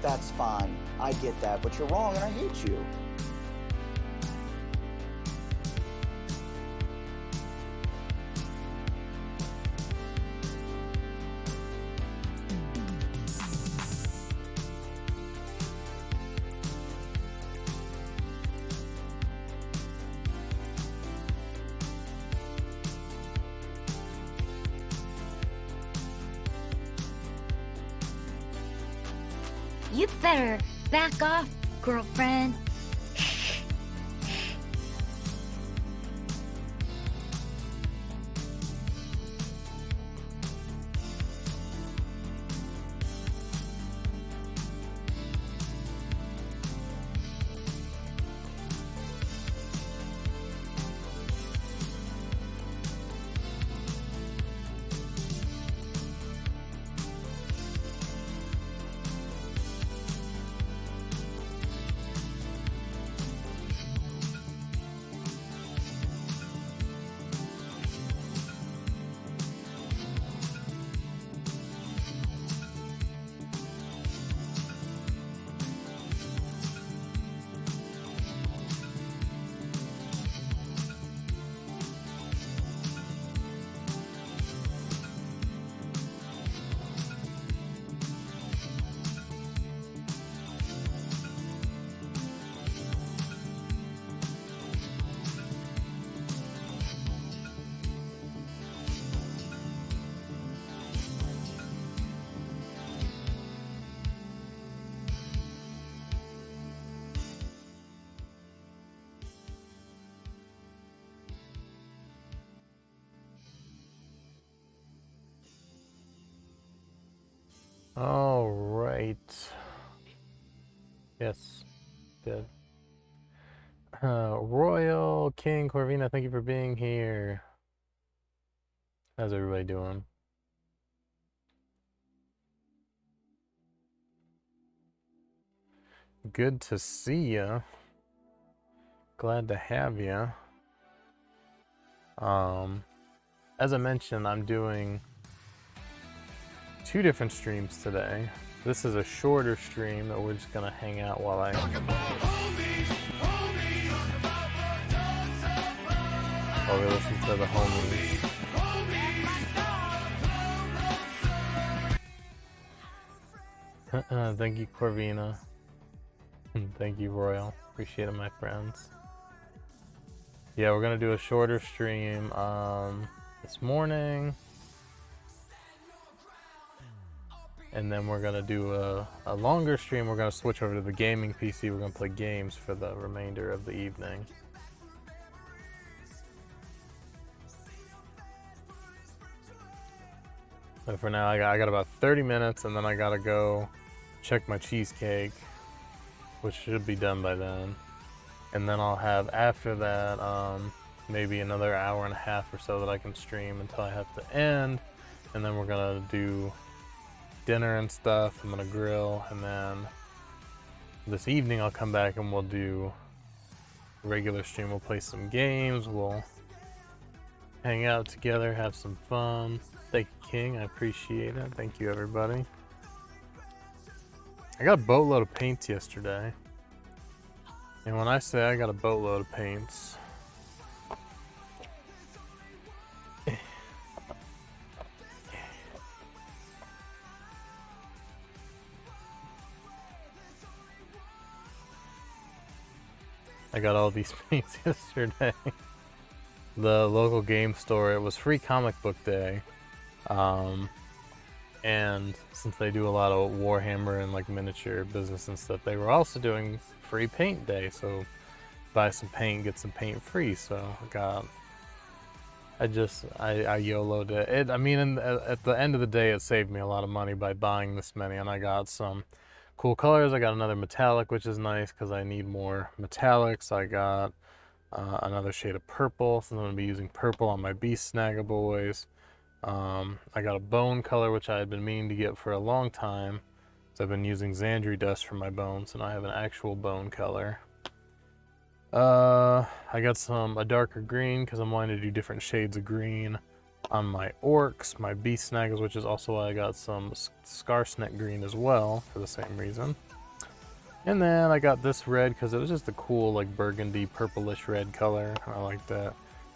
that's fine. I get that, but you're wrong and I hate you. You better back off, girlfriend. All right. Yes, did. Royal King Corvina, thank you for being here. How's everybody doing? Good to see ya. Glad to have ya. As I mentioned, I'm doing 2 different streams today. This is a shorter stream that we're just gonna hang out while I we listen to the homies. Thank you, Corvina. Thank you, Royal. Appreciate it, my friends. Yeah, we're gonna do a shorter stream this morning. And then we're gonna do a longer stream. We're gonna switch over to the gaming PC. We're gonna play games for the remainder of the evening. But for now, I got about 30 minutes, and then I gotta go check my cheesecake, which should be done by then. And then I'll have, after that, maybe another hour and a half or so that I can stream until I have to end. And then we're gonna do dinner and stuff. I'm gonna grill, and then this evening I'll come back and we'll do a regular stream. We'll play some games, we'll hang out together, have some fun. Thank you, King, I appreciate it. Thank you, everybody. I got a boatload of paints yesterday. And when I say I got a boatload of paints, I got all these paints yesterday. The local game store, it was free comic book day. And since they do a lot of Warhammer and like miniature business and stuff, they were also doing free paint day. So buy some paint, get some paint free. So I YOLO'd it. I mean, at the end of the day, it saved me a lot of money by buying this many, and I got some cool colors. I got another metallic, which is nice because I need more metallics. I got another shade of purple, so I'm going to be using purple on my Beast Snagaboys. I got a bone color, which I had been meaning to get for a long time. So I've been using Xandri dust for my bones, and I have an actual bone color. I got a darker green because I'm wanting to do different shades of green on my orcs, my Beast Snaggers, which is also why I got some Scarsnet green as well, for the same reason. And then I got this red because it was just a cool like burgundy purplish red color. I like that.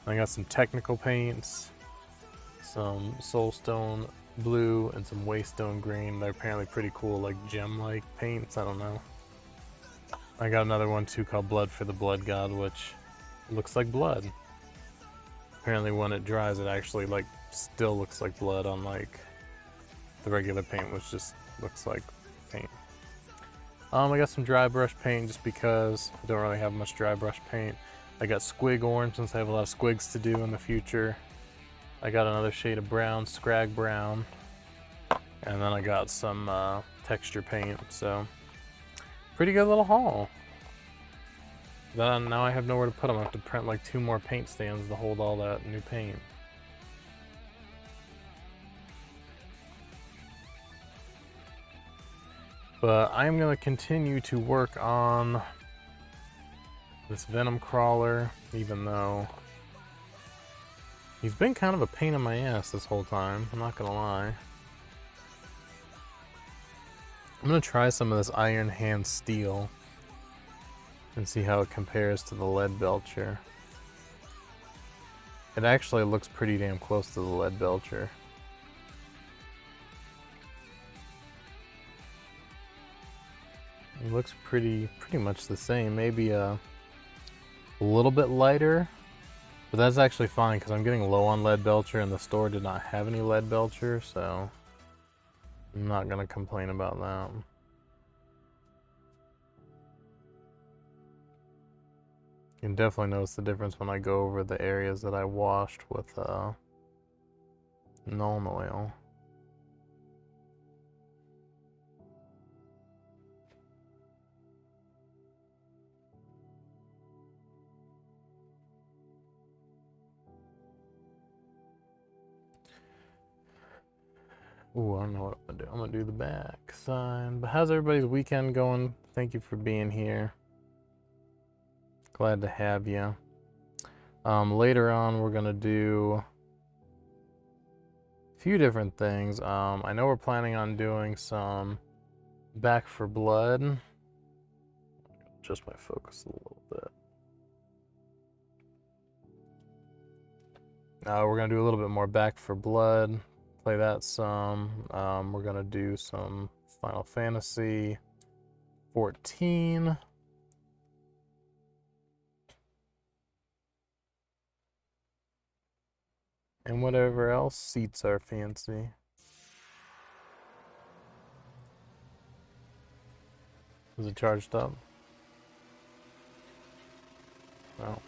I got some technical paints, some soulstone blue, and some waystone green. They're apparently pretty cool, like gem-like paints. I don't know. I got another one too called Blood for the Blood God, which looks like blood. Apparently when it dries, it actually like still looks like blood, unlike the regular paint, which just looks like paint. I got some dry brush paint just because I don't really have much dry brush paint. I got squig orange since I have a lot of squigs to do in the future. I got another shade of brown, scrag brown. And then I got some texture paint, so pretty good little haul. Then now I have nowhere to put them. I have to print like 2 more paint stands to hold all that new paint. But I am going to continue to work on this Venom Crawler, even though he's been kind of a pain in my ass this whole time, I'm not going to lie. I'm going to try some of this Iron Hand Steel and see how it compares to the Lead Belcher. It actually looks pretty damn close to the Lead Belcher. It looks pretty much the same, maybe a little bit lighter, but that's actually fine because I'm getting low on Lead Belcher and the store did not have any Lead Belcher, so I'm not gonna complain about that. You can definitely notice the difference when I go over the areas that I washed with Nuln Oil. Ooh, I don't know what I'm gonna do. I'm gonna do the back side. But how's everybody's weekend going? Thank you for being here. Glad to have you. Later on, we're gonna do a few different things. I know we're planning on doing some Back 4 Blood. Adjust my focus a little bit. We're gonna do a little bit more Back 4 Blood. Play that some. We're gonna do some Final Fantasy 14. And whatever else suits our fancy. Is it charged up? No.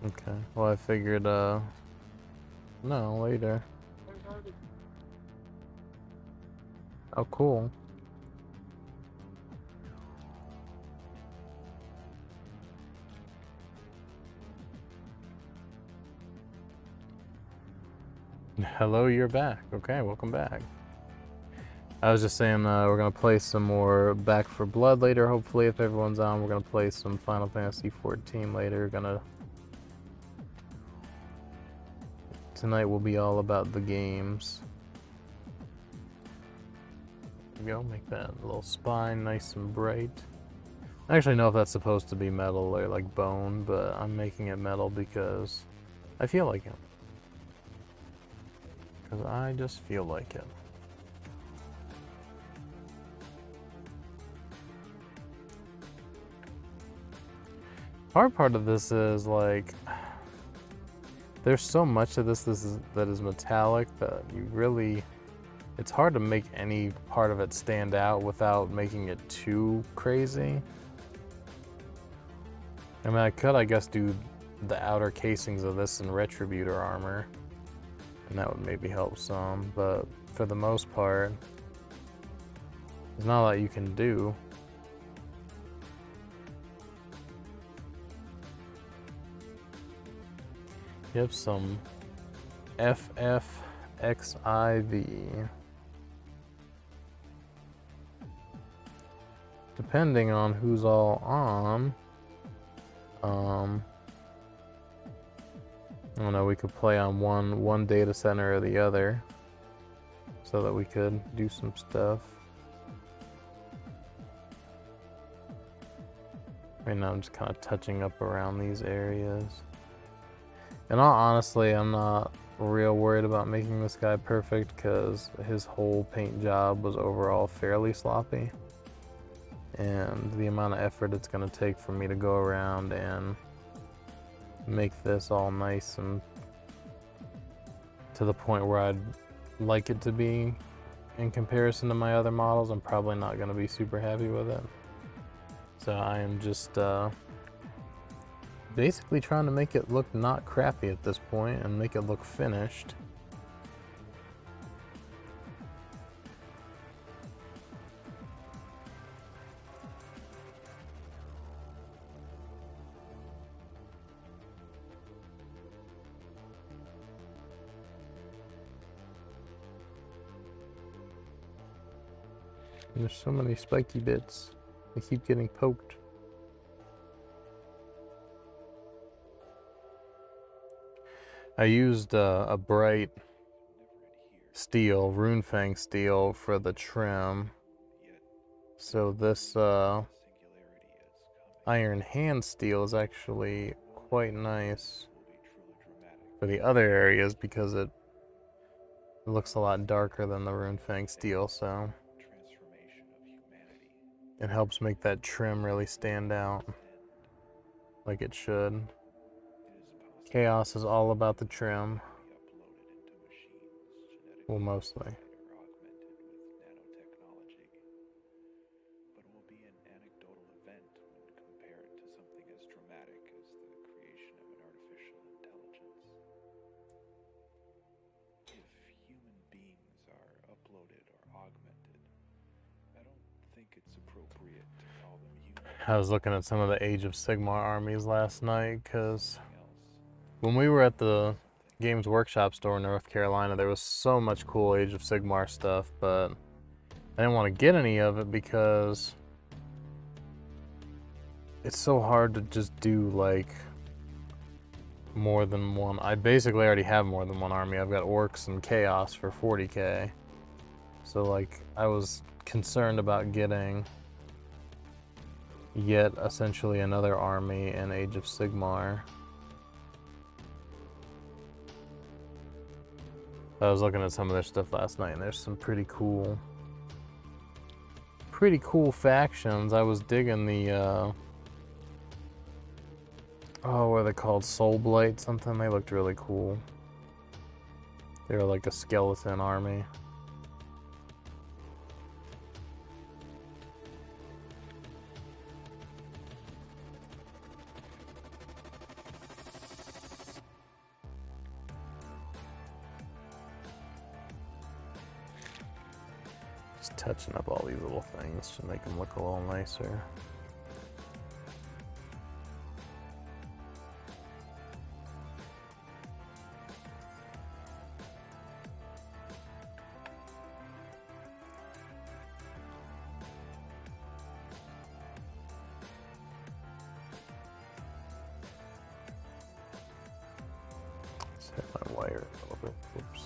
Okay. Well, I figured, no, later. Oh, cool. Hello, you're back. Okay, welcome back. I was just saying we're going to play some more Back 4 Blood later, hopefully, if everyone's on. We're going to play some Final Fantasy 14 later. Tonight will be all about the games. There we go, make that little spine nice and bright. I actually know if that's supposed to be metal or like bone, but I'm making it metal because I feel like it. Because I just feel like it. Hard part of this is like, there's so much of this that is metallic that you really, it's hard to make any part of it stand out without making it too crazy. I mean, I could, I guess, do the outer casings of this in Retributor armor. And that would maybe help some, but for the most part, there's not a lot you can do. You have some FFXIV. Depending on who's all on, I don't know, we could play on one data center or the other so that we could do some stuff. Right now I'm just kind of touching up around these areas. And honestly, I'm not real worried about making this guy perfect because his whole paint job was overall fairly sloppy. And the amount of effort it's going to take for me to go around and make this all nice and to the point where I'd like it to be in comparison to my other models, I'm probably not going to be super happy with it. So I am just basically trying to make it look not crappy at this point and make it look finished. And there's so many spiky bits. They keep getting poked. I used a bright steel, Runefang steel, for the trim. So this iron hand steel is actually quite nice for the other areas because it looks a lot darker than the Runefang steel, so it helps make that trim really stand out like it should. Chaos is all about the trim. Well, mostly. I was looking at some of the Age of Sigmar armies last night because when we were at the Games Workshop store in North Carolina, there was so much cool Age of Sigmar stuff, but I didn't want to get any of it because it's so hard to just do like more than one. I basically already have more than one army. I've got Orcs and Chaos for 40k. So like I was concerned about getting yet essentially another army in Age of Sigmar. I was looking at some of their stuff last night and there's some pretty cool factions. I was digging the oh, what are they called? Soulblight something? They looked really cool. They were like a skeleton army. Just touching up all these little things to make them look a little nicer. Hit my wire a little bit. Whoops.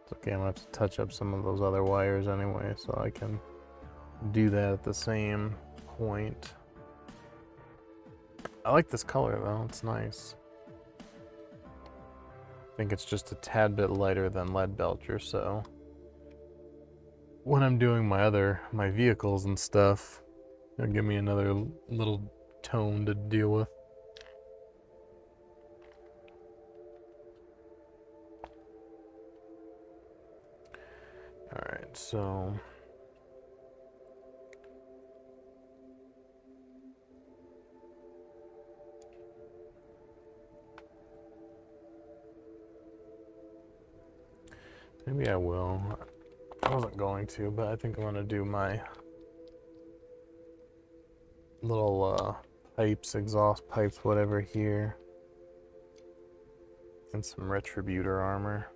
It's okay, I'm gonna have to touch up some of those other wires anyway, so I can do that at the same point. I like this color though, it's nice. I think it's just a tad bit lighter than Leadbelcher, so when I'm doing my vehicles and stuff, it'll give me another little tone to deal with. Alright, so maybe I will. I wasn't going to, but I think I'm gonna do my little pipes, exhaust pipes, whatever here, and some Retributor armor.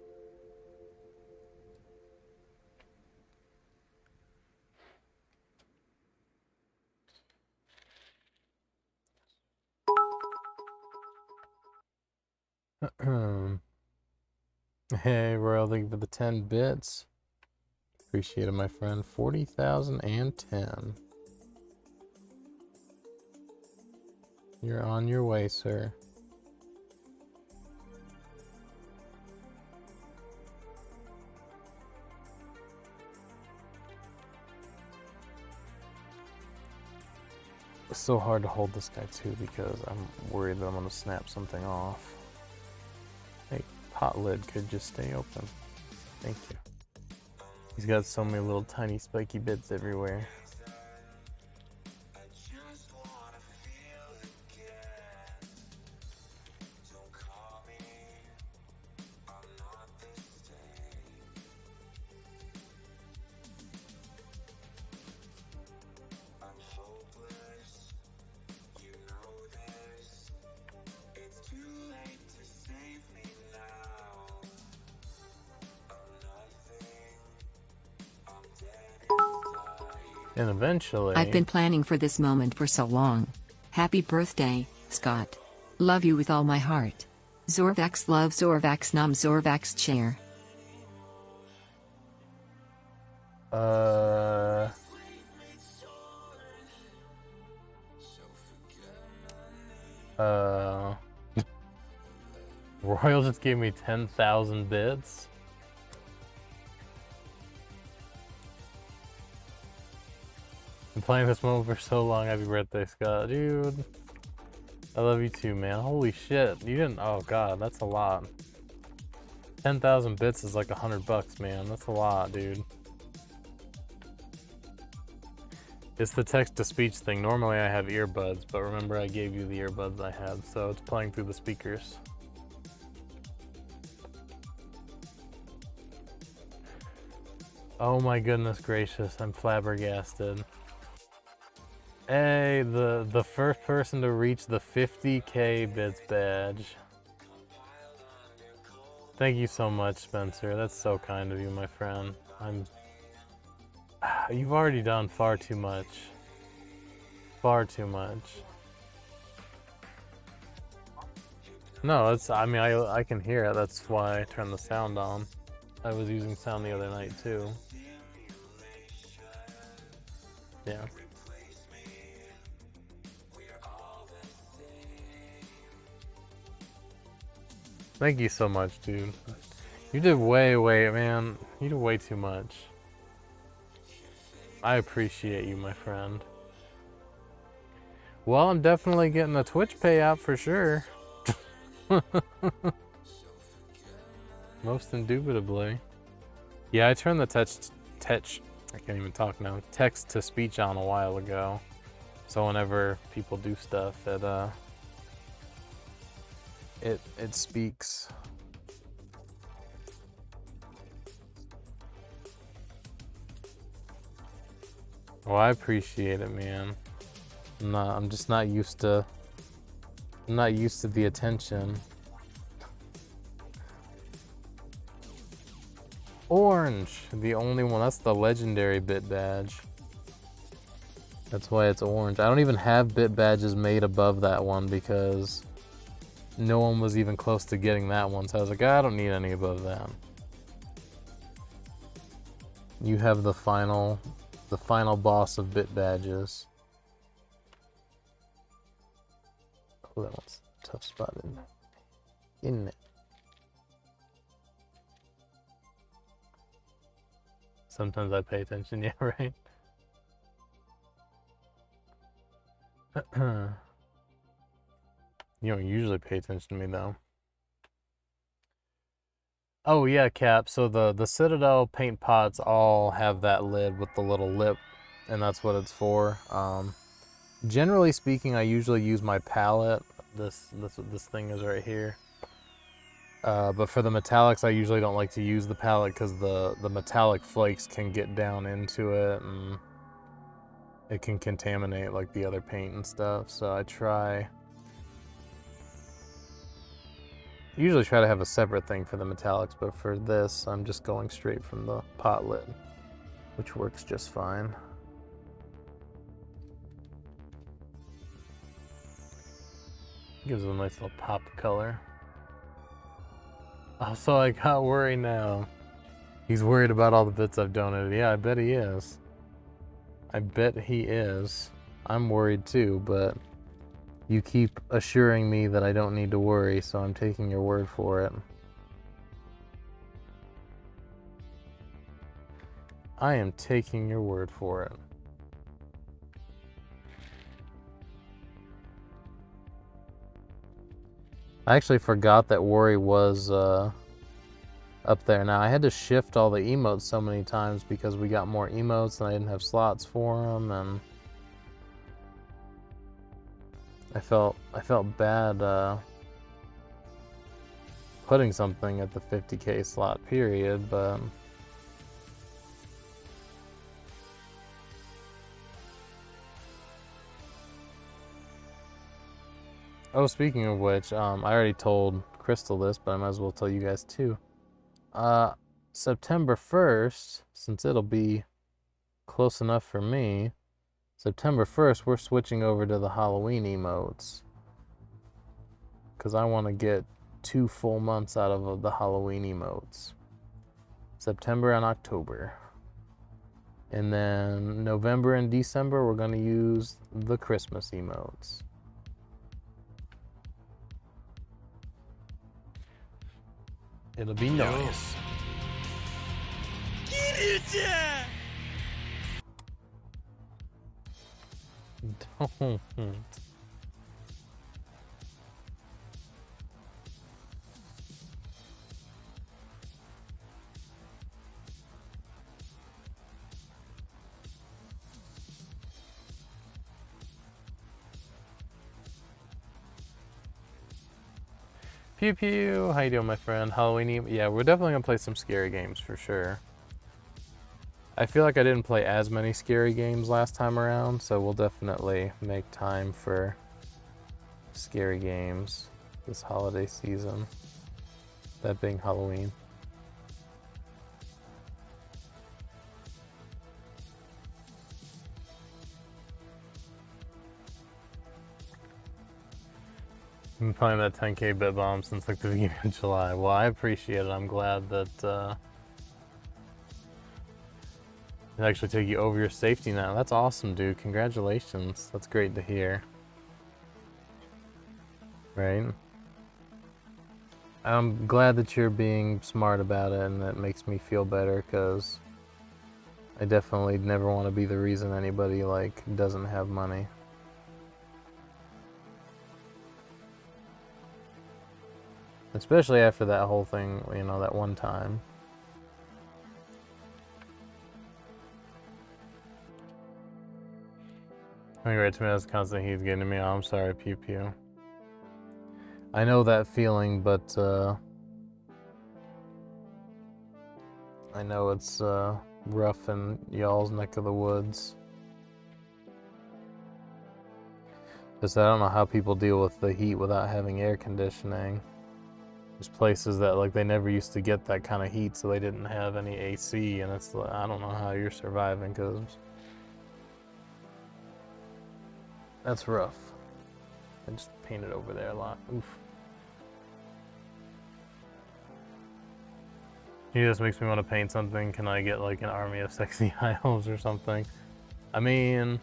Hey, Royal, thank you for the 10 bits. Appreciate it, my friend. 40,010. You're on your way, sir. It's so hard to hold this guy too because I'm worried that I'm gonna snap something off. Hey, pot lid could just stay open. Thank you. He's got so many little tiny spiky bits everywhere. And eventually... I've been planning for this moment for so long. Happy birthday, Scott. Love you with all my heart. Zorvax love Zorvax nom Zorvax chair. Royal just gave me 10,000 bits. Been playing this moment for so long. Happy birthday, Scott. Dude, I love you too, man. Holy shit. You didn't... Oh, God, that's a lot. 10,000 bits is like $100, man. That's a lot, dude. It's the text-to-speech thing. Normally I have earbuds, but remember I gave you the earbuds I had, so it's playing through the speakers. Oh my goodness gracious, I'm flabbergasted. Hey, the first person to reach the 50K bits badge. Thank you so much, Spencer. That's so kind of you, my friend. You've already done far too much. Far too much. No, it's, I mean, I can hear it. That's why I turned the sound on. I was using sound the other night, too. Yeah. Thank you so much, dude. You did way, man. You did way too much. I appreciate you, my friend. Well, I'm definitely getting a Twitch payout for sure. Most indubitably. Yeah, I turned the I can't even talk now. Text to speech on a while ago. So whenever people do stuff, it speaks. Well, I appreciate it, man. I'm just not used to the attention. Orange, the only one. That's the legendary bit badge. That's why it's orange. I don't even have bit badges made above that one because no one was even close to getting that one. So I was like, I don't need any above that. You have the final boss of bit badges. Oh, that one's a tough spot, isn't it? Sometimes I pay attention, yeah, right? You don't usually pay attention to me, though. Oh, yeah, Cap. So the Citadel paint pots all have that lid with the little lip, and that's what it's for. Generally speaking, I usually use my palette. This thing is right here. But for the metallics, I usually don't like to use the palette because the metallic flakes can get down into it and it can contaminate like the other paint and stuff. So I usually try to have a separate thing for the metallics, but for this, I'm just going straight from the pot lid, which works just fine. Gives it a nice little pop of color. Also, I got worried now. He's worried about all the bits I've donated. Yeah, I bet he is. I bet he is. I'm worried too, but you keep assuring me that I don't need to worry, so I'm taking your word for it. I am taking your word for it. I actually forgot that Worry was up there. Now, I had to shift all the emotes so many times because we got more emotes and I didn't have slots for them, and I felt bad putting something at the 50k slot period, but oh, speaking of which, I already told Crystal this, but I might as well tell you guys too. September 1st, since it'll be close enough for me, September 1st, we're switching over to the Halloween emotes. Because I want to get 2 full months out of the Halloween emotes. September and October. And then November and December, we're going to use the Christmas emotes. It'll be nice. Don't. Pew pew, how you doing, my friend? Halloween, yeah, we're definitely gonna play some scary games for sure. I feel like I didn't play as many scary games last time around, so we'll definitely make time for scary games this holiday season, that being Halloween. I've been playing that 10k bit bomb since like the beginning of July. Well, I appreciate it. I'm glad that it actually took you over your safety now. That's awesome, dude. Congratulations. That's great to hear. Right? I'm glad that you're being smart about it, and that makes me feel better, because I definitely never want to be the reason anybody like doesn't have money. Especially after that whole thing, you know, that one time. Anyway, tomatoes constant heat's getting to me. Oh, I'm sorry, Pew Pew. I know that feeling, but I know it's rough in y'all's neck of the woods. Just I don't know how people deal with the heat without having air conditioning. There's places that like they never used to get that kind of heat, so they didn't have any AC, and it's I don't know how you're surviving, because that's rough. I just painted over there a lot. Oof. He just makes me want to paint something. Can I get like an army of sexy isles or something? I mean,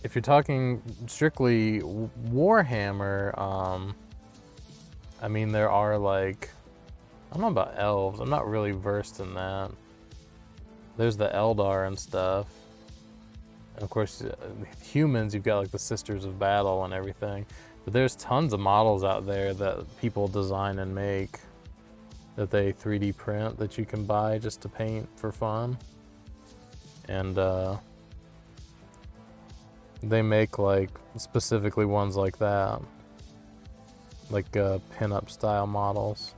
if you're talking strictly Warhammer, I mean, there are like, I don't know about elves. I'm not really versed in that. There's the Eldar and stuff. And of course, humans, you've got like the Sisters of Battle and everything. But there's tons of models out there that people design and make, that they 3D print, that you can buy just to paint for fun. And they make like specifically ones like that. Like pin-up style models.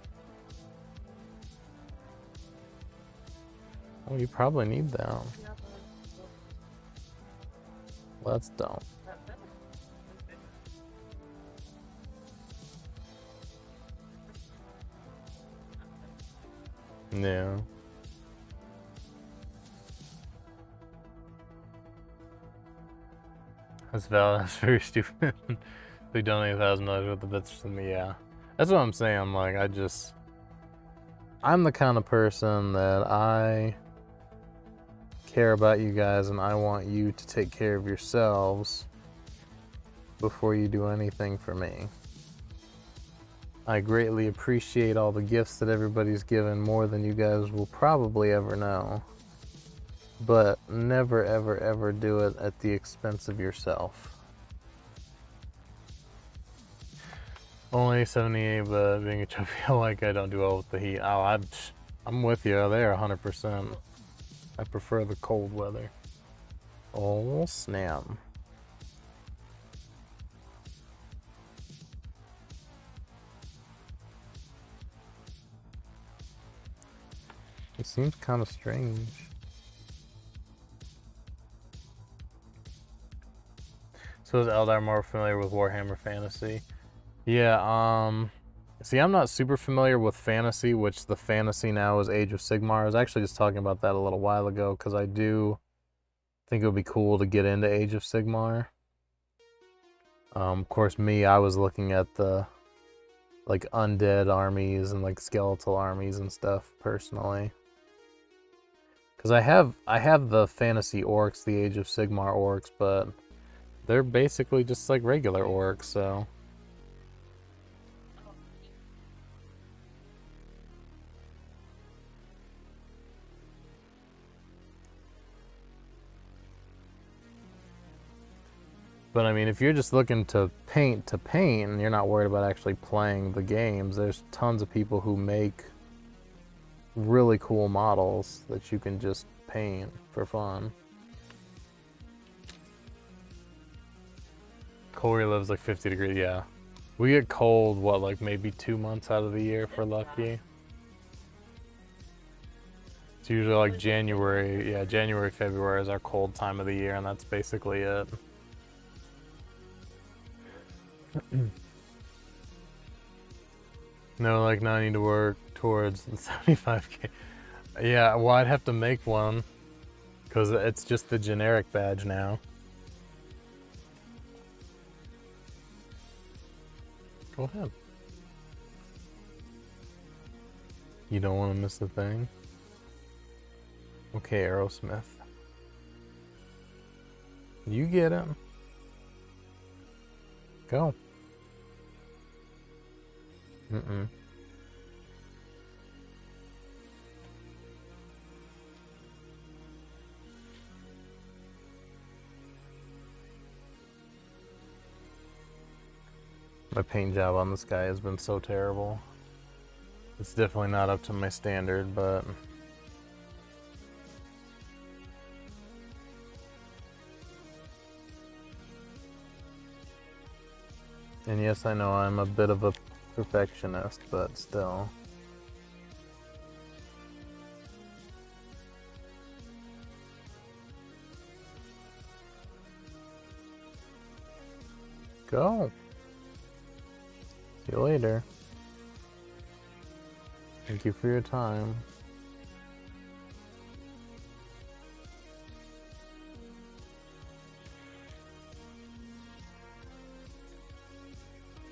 Oh, you probably need them. Well, that's dumb. Yeah. That's valid. That's very stupid. They donate $1,000 worth of bits to me. Yeah, that's what I'm saying. I'm like, I just I'm the kind of person that I care about you guys and I want you to take care of yourselves before you do anything for me. I greatly appreciate all the gifts that everybody's given, more than you guys will probably ever know. But never, ever, ever do it at the expense of yourself. Only 78, but being a chubby, like I don't do well with the heat. Oh, I'm with you there 100%. I prefer the cold weather. Oh, snap. It seems kind of strange. So is Eldar more familiar with Warhammer Fantasy? Yeah, see, I'm not super familiar with Fantasy, which the Fantasy now is Age of Sigmar. I was actually just talking about that a little while ago, because I do think it would be cool to get into Age of Sigmar. Of course, I was looking at the, like, undead armies and, like, skeletal armies and stuff, personally. Because I have the Fantasy Orcs, the Age of Sigmar Orcs, but they're basically just, like, regular Orcs, so... But I mean, if you're just looking to paint and you're not worried about actually playing the games, there's tons of people who make really cool models that you can just paint for fun. Corey lives like 50 degrees, yeah. We get cold, what, like maybe 2 months out of the year if we're lucky? It's usually like January, yeah, January, February is our cold time of the year, and that's basically it. No, like, now I need to work towards the 75k. Yeah, well, I'd have to make one, because it's just the generic badge now. Go ahead. You don't want to miss the thing? Okay, Aerosmith. You get it. Go. My paint job on this guy has been so terrible. It's definitely not up to my standard, but... And yes, I know I'm a bit of a perfectionist, but still. Go. See you later. Thank you for your time.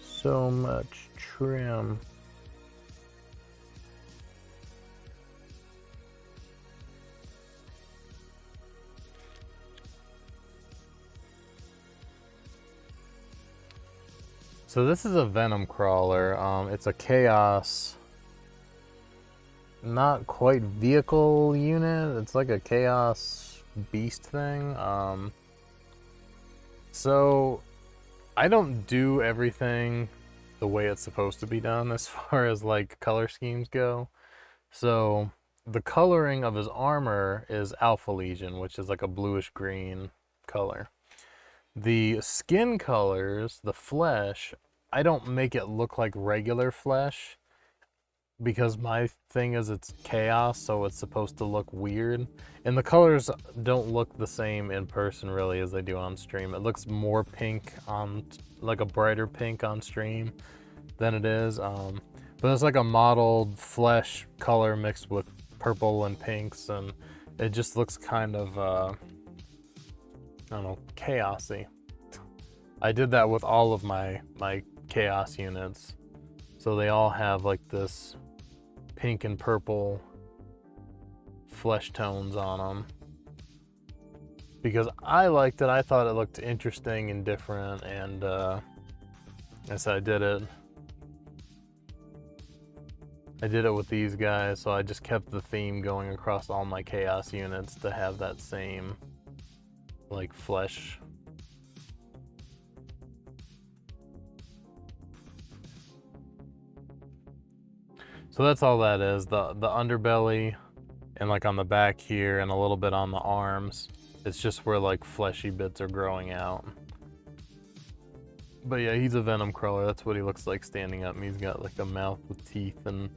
So much trim. So this is a Venom Crawler. It's a Chaos, not quite vehicle unit. It's like a Chaos Beast thing. So I don't do everything the way it's supposed to be done as far as like color schemes go. So the coloring of his armor is Alpha Legion, which is like a bluish green color. The skin colors, the flesh, I don't make it look like regular flesh because my thing is it's chaos, so it's supposed to look weird. And the colors don't look the same in person really as they do on stream. It looks more pink on, like a brighter pink on stream than it is. But it's like a mottled flesh color mixed with purple and pinks, and it just looks kind of, I don't know, chaosy. I did that with all of my chaos units. So they all have like this pink and purple flesh tones on them. Because I liked it, I thought it looked interesting and different, and so I did it. I did it with these guys, so I just kept the theme going across all my Chaos units to have that same, like, flesh. So that's all that is. The underbelly, and like on the back here, and a little bit on the arms. It's just where like fleshy bits are growing out. But yeah, he's a Venom Crawler. That's what he looks like standing up. And he's got like a mouth with teeth, and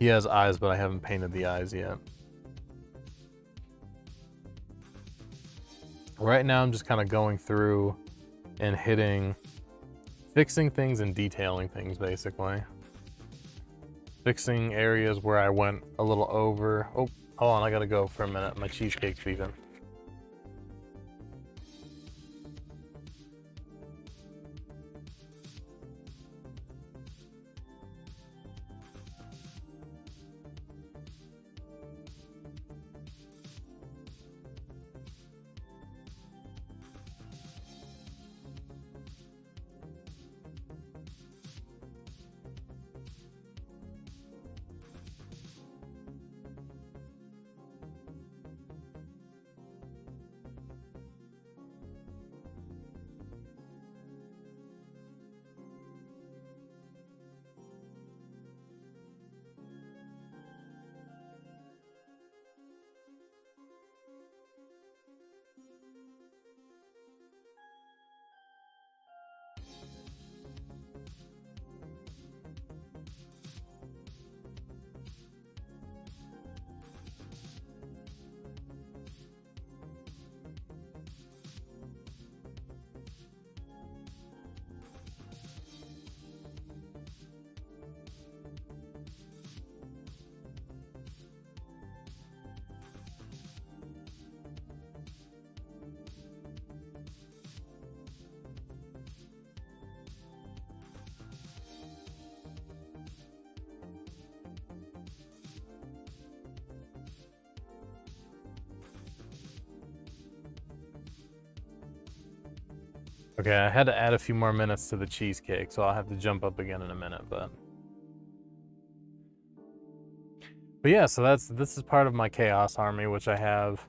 he has eyes, but I haven't painted the eyes yet. Right now I'm just kind of going through and fixing things and detailing things, basically. Fixing areas where I went a little over. Oh, hold on, I gotta go for a minute. My cheesecake's beeping. Okay, I had to add a few more minutes to the cheesecake, so I'll have to jump up again in a minute, but yeah, so this is part of my Chaos army, which I have.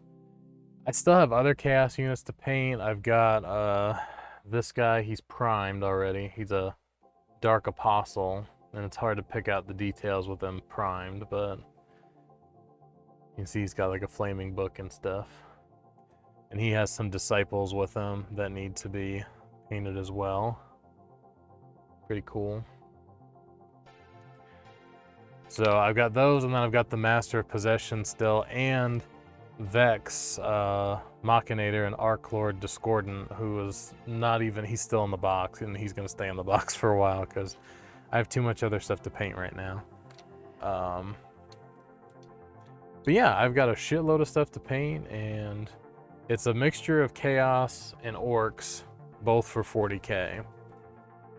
I still have other Chaos units to paint. I've got this guy, he's primed already. He's a Dark Apostle, and it's hard to pick out the details with him primed, but you can see he's got like a flaming book and stuff. And he has some disciples with him that need to be painted as well. Pretty cool. So I've got those, and then I've got the Master of Possession still, and Vex, Machinator, and Arc Lord Discordant, who is not even, he's still in the box, and he's going to stay in the box for a while because I have too much other stuff to paint right now. But yeah, I've got a shitload of stuff to paint, and it's a mixture of Chaos and Orcs, both for 40k.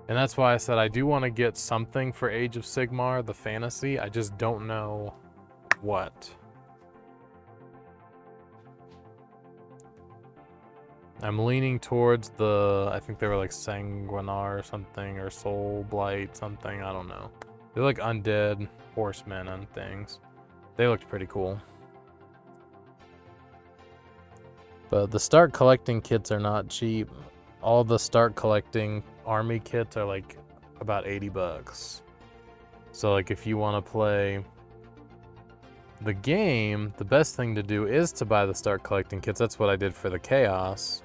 And that's why I said I do want to get something for Age of Sigmar, the fantasy. I just don't know what. I'm leaning towards the, I think they were like Sanguinar or something, or Soul Blight something, I don't know. They're like undead horsemen and things. They looked pretty cool. But the start collecting kits are not cheap. All the start collecting army kits are like about 80 bucks. So like if you want to play the game, the best thing to do is to buy the start collecting kits. That's what I did for the Chaos.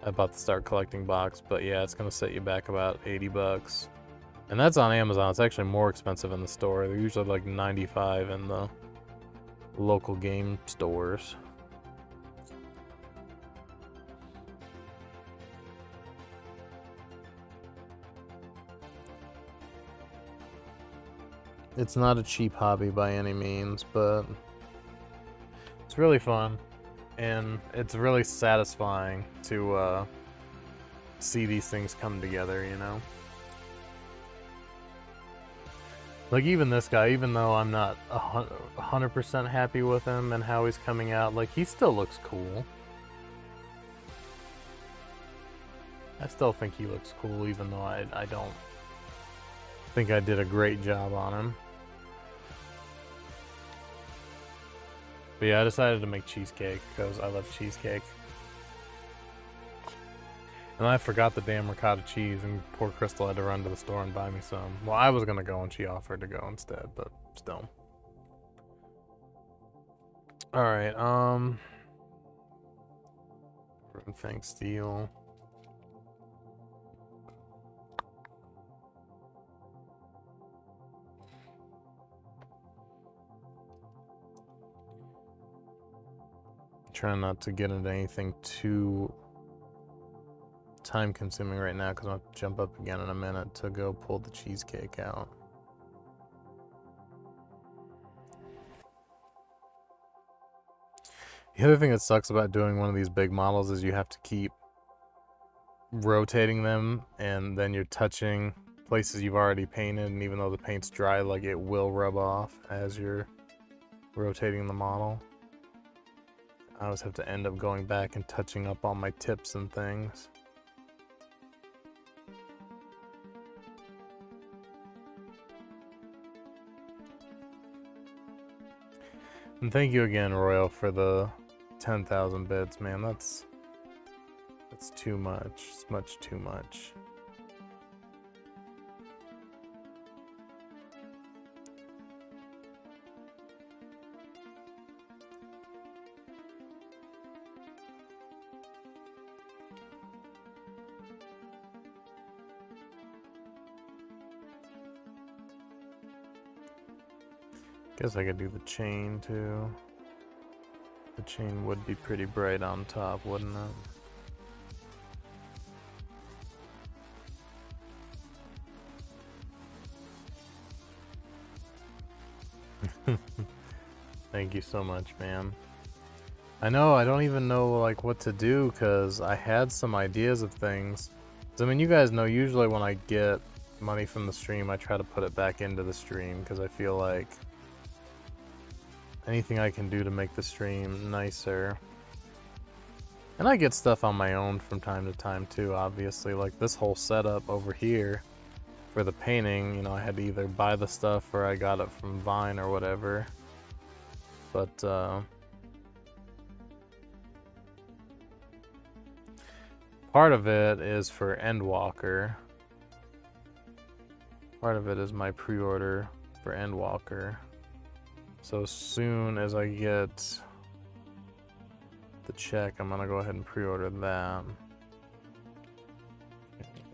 I bought the start collecting box, but yeah, it's going to set you back about 80 bucks. And that's on Amazon. It's actually more expensive in the store. They're usually like 95 in the local game stores. It's not a cheap hobby by any means, but it's really fun, and it's really satisfying to see these things come together, you know? Like, even this guy, even though I'm not 100% happy with him and how he's coming out, like, he still looks cool. I still think he looks cool, even though I don't think I did a great job on him. But yeah, I decided to make cheesecake because I love cheesecake. And I forgot the damn ricotta cheese, and poor Crystal had to run to the store and buy me some. Well, I was gonna go and she offered to go instead, but still. Alright, Fang Steel. Trying not to get into anything too time consuming right now because I'll jump up again in a minute to go pull the cheesecake out. The other thing that sucks about doing one of these big models is you have to keep rotating them, and then you're touching places you've already painted, and even though the paint's dry, like, it will rub off as you're rotating the model. I always have to end up going back and touching up all my tips and things. And thank you again, Royal, for the 10,000 bits, man. That's too much. It's much too much. Guess I could do the chain too. The chain would be pretty bright on top, wouldn't it? Thank you so much, man. I know, I don't even know like what to do because I had some ideas of things. So, I mean, you guys know usually when I get money from the stream, I try to put it back into the stream because I feel like anything I can do to make the stream nicer. And I get stuff on my own from time to time too, obviously. Like this whole setup over here for the painting, you know, I had to either buy the stuff or I got it from Vine or whatever. But, part of it is for Endwalker. Part of it is my pre-order for Endwalker. So as soon as I get the check, I'm gonna go ahead and pre-order that.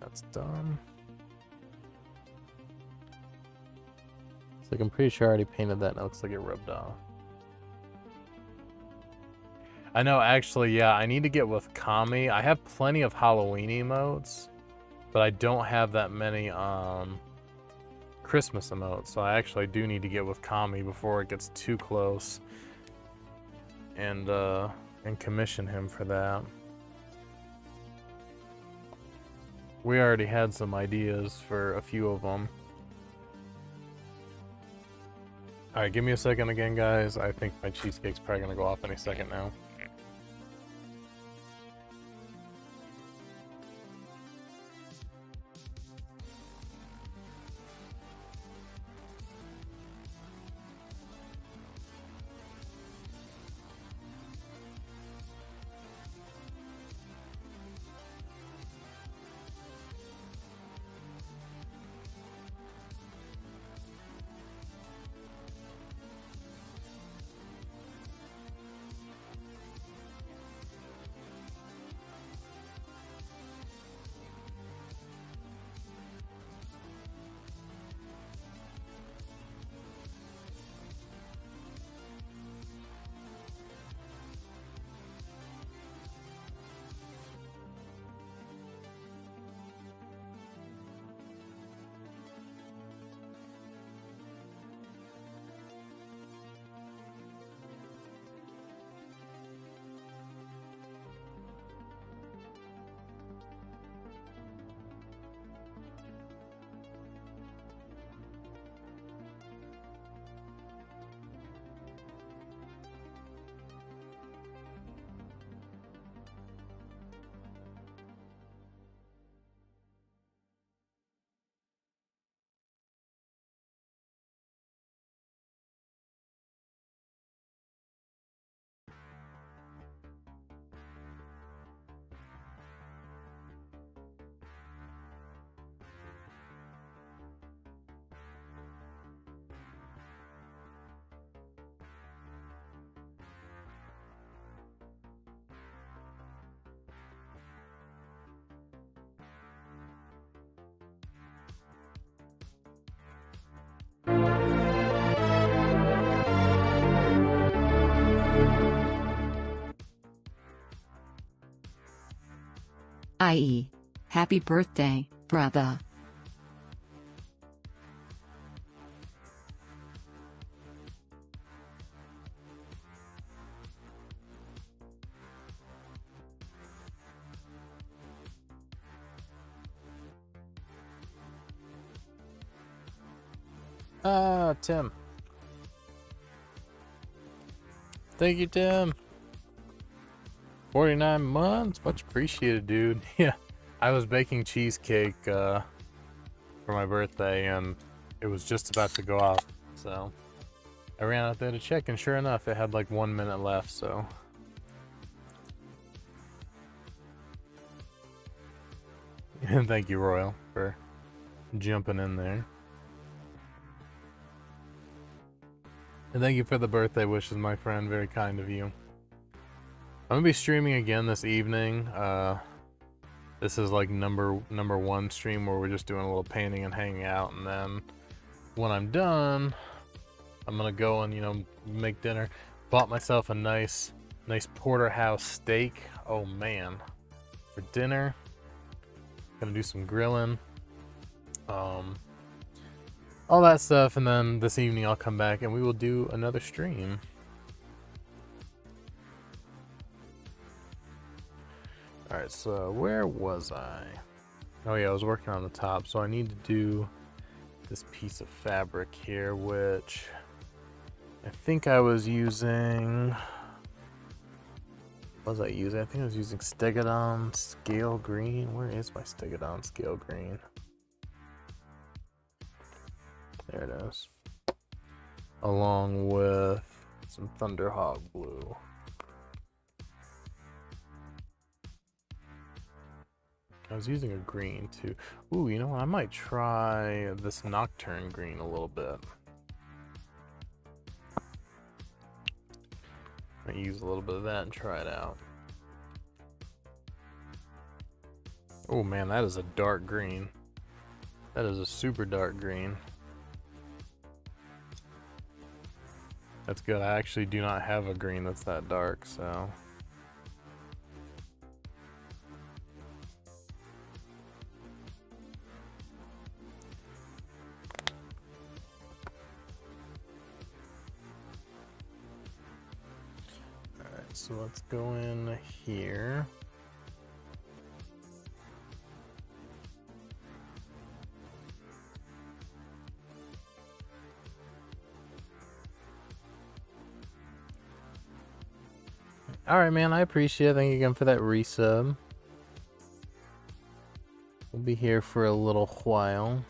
That's done. It's like I'm pretty sure I already painted that and it looks like it rubbed off. I know, actually, yeah, I need to get with Kami. I have plenty of Halloween emotes, but I don't have that many Christmas emotes, so I actually do need to get with Kami before it gets too close and commission him for that. We already had some ideas for a few of them. Alright, give me a second again, guys. I think my cheesecake's probably gonna go off any second now. i.e., happy birthday, brother. Ah, Tim. Thank you, Tim. 49 months. Much appreciated, dude. Yeah. I was baking cheesecake for my birthday, and it was just about to go off. So I ran out there to check, and sure enough, it had like 1 minute left, so. And thank you, Royal, for jumping in there. And thank you for the birthday wishes, my friend. Very kind of you. I'm gonna be streaming again this evening. This is like number one stream where we're just doing a little painting and hanging out, and then when I'm done, I'm gonna go and, you know, make dinner. Bought myself a nice porterhouse steak. Oh man, for dinner. Gonna do some grilling. All that stuff, and then this evening I'll come back and we will do another stream. Alright, so where was I? Oh yeah, I was working on the top, so I need to do this piece of fabric here, which I think I was using... What was I using? I think I was using Stegadon Scale Green. Where is my Stegadon Scale Green? There it is. Along with some Thunderhawk Blue. I was using a green too. Ooh, you know what? I might try this Nocturne Green a little bit. I might use a little bit of that and try it out. Oh man, that is a dark green. That is a super dark green. That's good. I actually do not have a green that's that dark, so. Alright, so let's go in here. Alright, man, I appreciate it. Thank you again for that resub. We'll be here for a little while.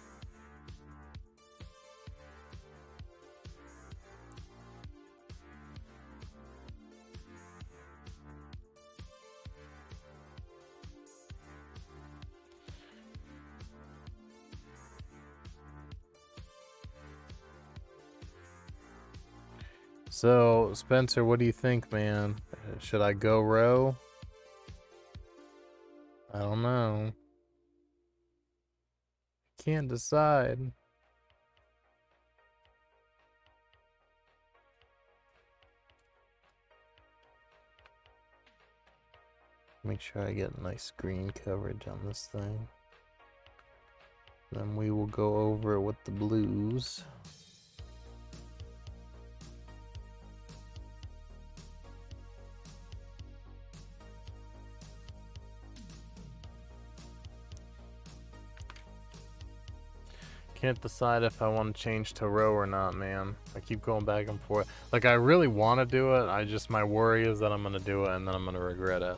So, Spencer, what do you think, man? Should I go row? I don't know. Can't decide. Make sure I get nice green coverage on this thing. Then we will go over it with the blues. Can't decide if I want to change to row or not, man. I keep going back and forth. Like, I really want to do it. My worry is that I'm going to do it and then I'm going to regret it.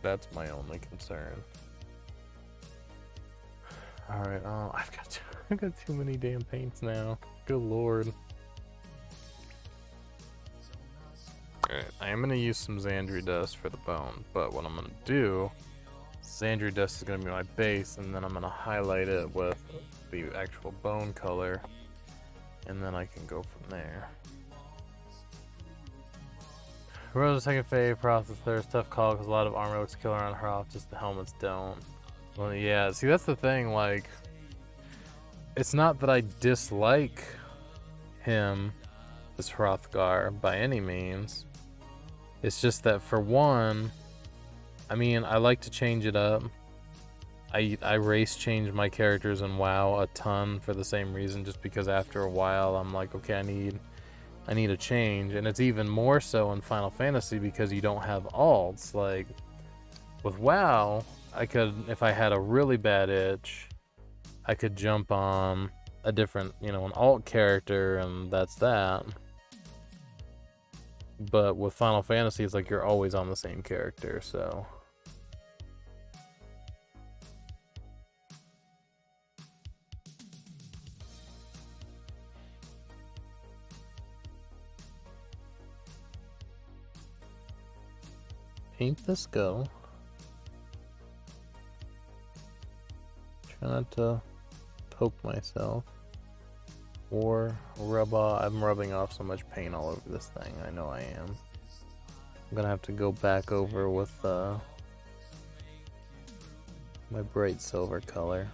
That's my only concern. Alright, I've got too many damn paints now. Good lord. Alright, I am going to use some Xandri dust for the bone, but what I'm going to do, Xandri dust is going to be my base, and then I'm going to highlight it with the actual bone color, and then I can go from there. Rose second fave process there's tough call because a lot of armor looks killer on her off, just the helmets don't. Well, yeah, see, that's the thing, like, it's not that I dislike him, this Hrothgar, by any means. It's just that for one, I mean, I like to change it up. I race change my characters in WoW a ton for the same reason, just because after a while I'm like, okay, I need a change. And it's even more so in Final Fantasy because you don't have alts. Like with WoW, I could, if I had a really bad itch, I could jump on a different, you know, an alt character, and that's that. But with Final Fantasy, it's like you're always on the same character, so. Paint the skull. Try not to poke myself or rub off. I'm rubbing off so much paint all over this thing. I know I am. I'm gonna have to go back over with my bright silver color.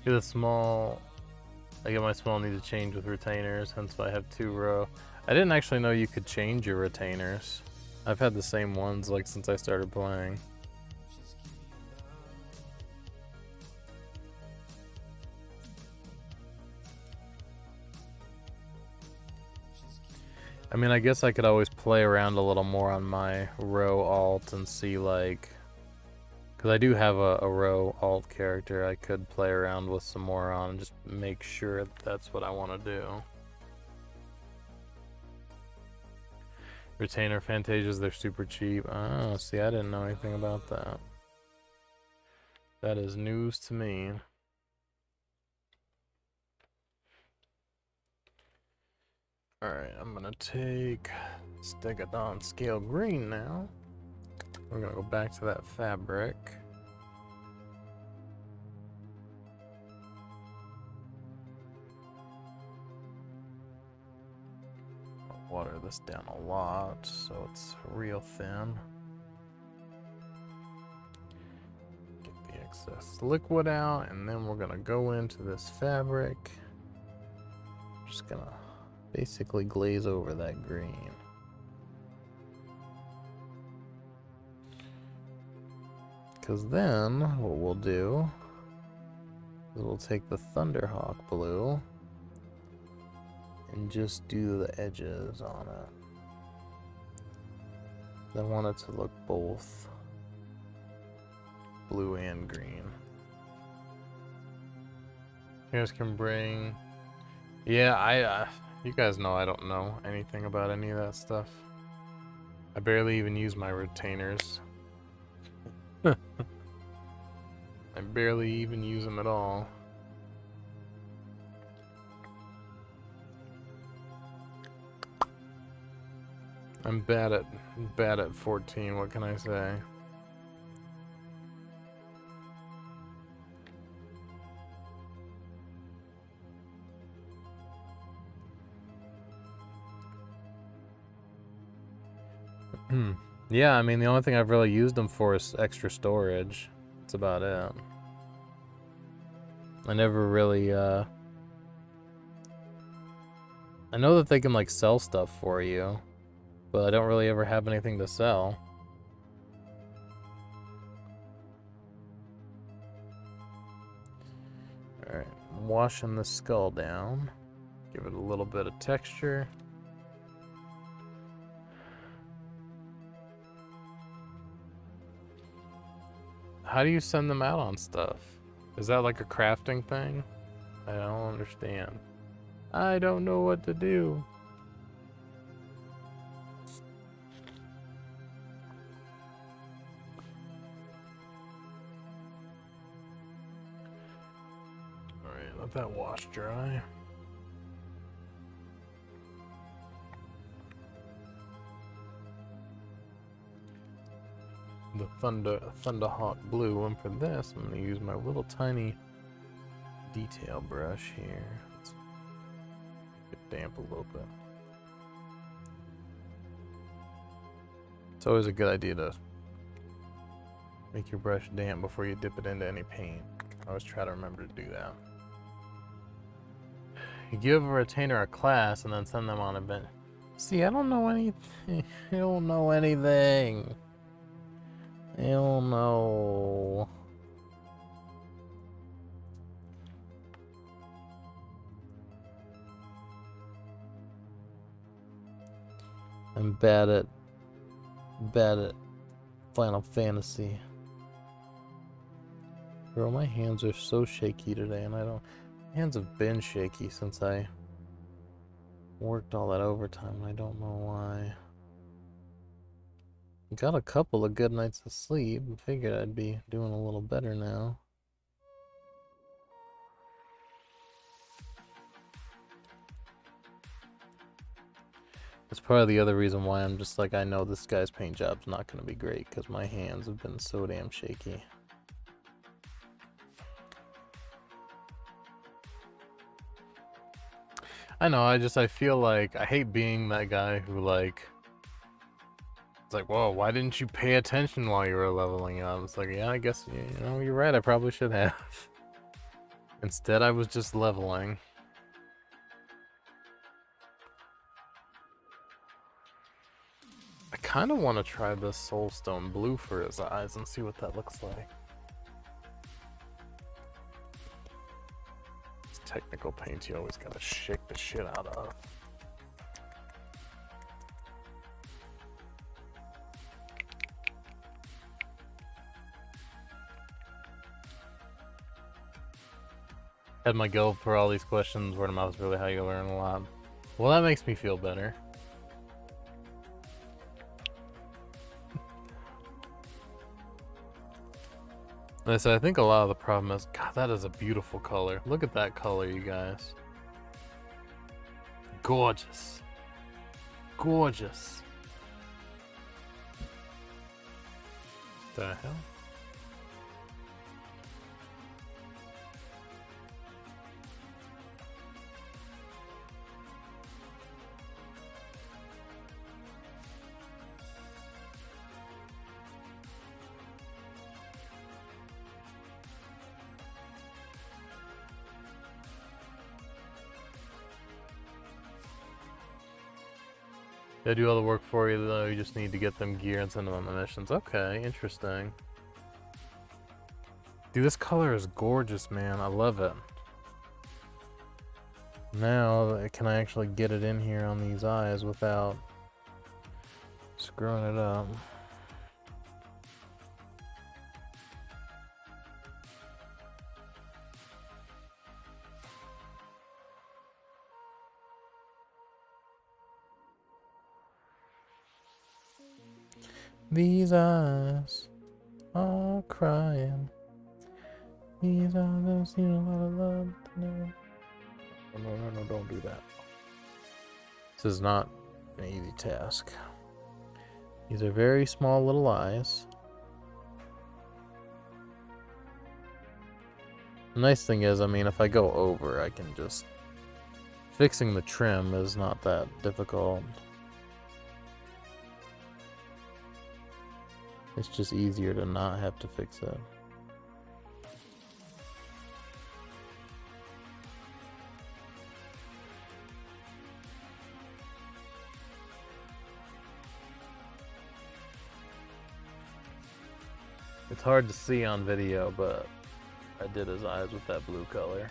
Get a small. I get my small need to change with retainers, hence why I have 2 row. I didn't actually know you could change your retainers. I've had the same ones like since I started playing. I mean, I guess I could always play around a little more on my row alt and see, like, because I do have a row alt character I could play around with some more on and just make sure that that's what I want to do. Retainer Fantasias, they're super cheap. Oh, see, I didn't know anything about that. That is news to me. Alright, I'm gonna take Stegodon Scale Green now. We're gonna go back to that fabric. I'll water this down a lot so it's real thin. Get the excess liquid out, and then we're gonna go into this fabric. Just gonna basically glaze over that green. Because then what we'll do is we'll take the Thunderhawk blue and just do the edges on it. I want it to look both blue and green. You guys can bring... Yeah, you guys know I don't know anything about any of that stuff. I barely even use my retainers. I barely even use them at all. I'm bad at 14, what can I say? Yeah, I mean, the only thing I've really used them for is extra storage. That's about it. I never really, I know that they can, like, sell stuff for you, but I don't really ever have anything to sell. Alright, I'm washing the skull down. Give it a little bit of texture. How do you send them out on stuff? Is that like a crafting thing? I don't understand. I don't know what to do. Alright, let that wash dry. The Thunderhawk blue, and for this I'm going to use my little tiny detail brush here. Let's get damp a little bit. It's always a good idea to make your brush damp before you dip it into any paint. I always try to remember to do that. You give a retainer a class and then send them on a bench. See, I don't know anything. I don't know anything. I don't know. I'm bad at Final Fantasy. Bro, my hands are so shaky today, and my hands have been shaky since I worked all that overtime, and I don't know why. Got a couple of good nights of sleep. Figured I'd be doing a little better now. That's probably the other reason why I'm just like, I know this guy's paint job's not going to be great, because my hands have been so damn shaky. I know, I feel like, I hate being that guy who like, it's like, whoa, why didn't you pay attention while you were leveling up? It's like, yeah, I guess, you know, you're right, I probably should have. Instead, I was just leveling. I kind of want to try this Soulstone Blue for his eyes and see what that looks like. It's technical paint you always gotta shake the shit out of. Had my go for all these questions. Word of mouth is really how you learn a lot. Well, that makes me feel better. So I think a lot of the problem is, God, that is a beautiful color. Look at that color, you guys. Gorgeous. Gorgeous. The hell? They do all the work for you, though. You just need to get them gear and send them on the missions. Okay, interesting. Dude, this color is gorgeous, man. I love it. Now, can I actually get it in here on these eyes without screwing it up? These eyes are crying. These eyes have seen a lot of love. No, don't do that. This is not an easy task. These are very small little eyes. The nice thing is, I mean, if I go over, I can just... Fixing the trim is not that difficult. It's just easier to not have to fix it. It's hard to see on video, but I did his eyes with that blue color.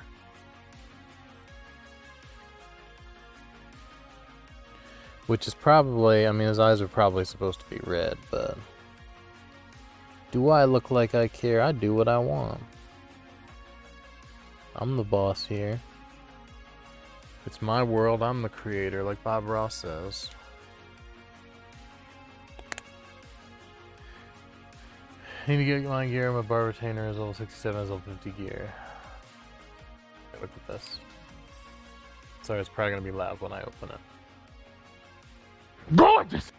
Which is probably, I mean, his eyes are probably supposed to be red, but... Do I look like I care? I do what I want. I'm the boss here. It's my world, I'm the creator, like Bob Ross says. I need to get my gear. My bar retainer is level 67, is level 50 gear. Okay, look at this. Sorry, it's probably gonna be loud when I open it. Gorgeous!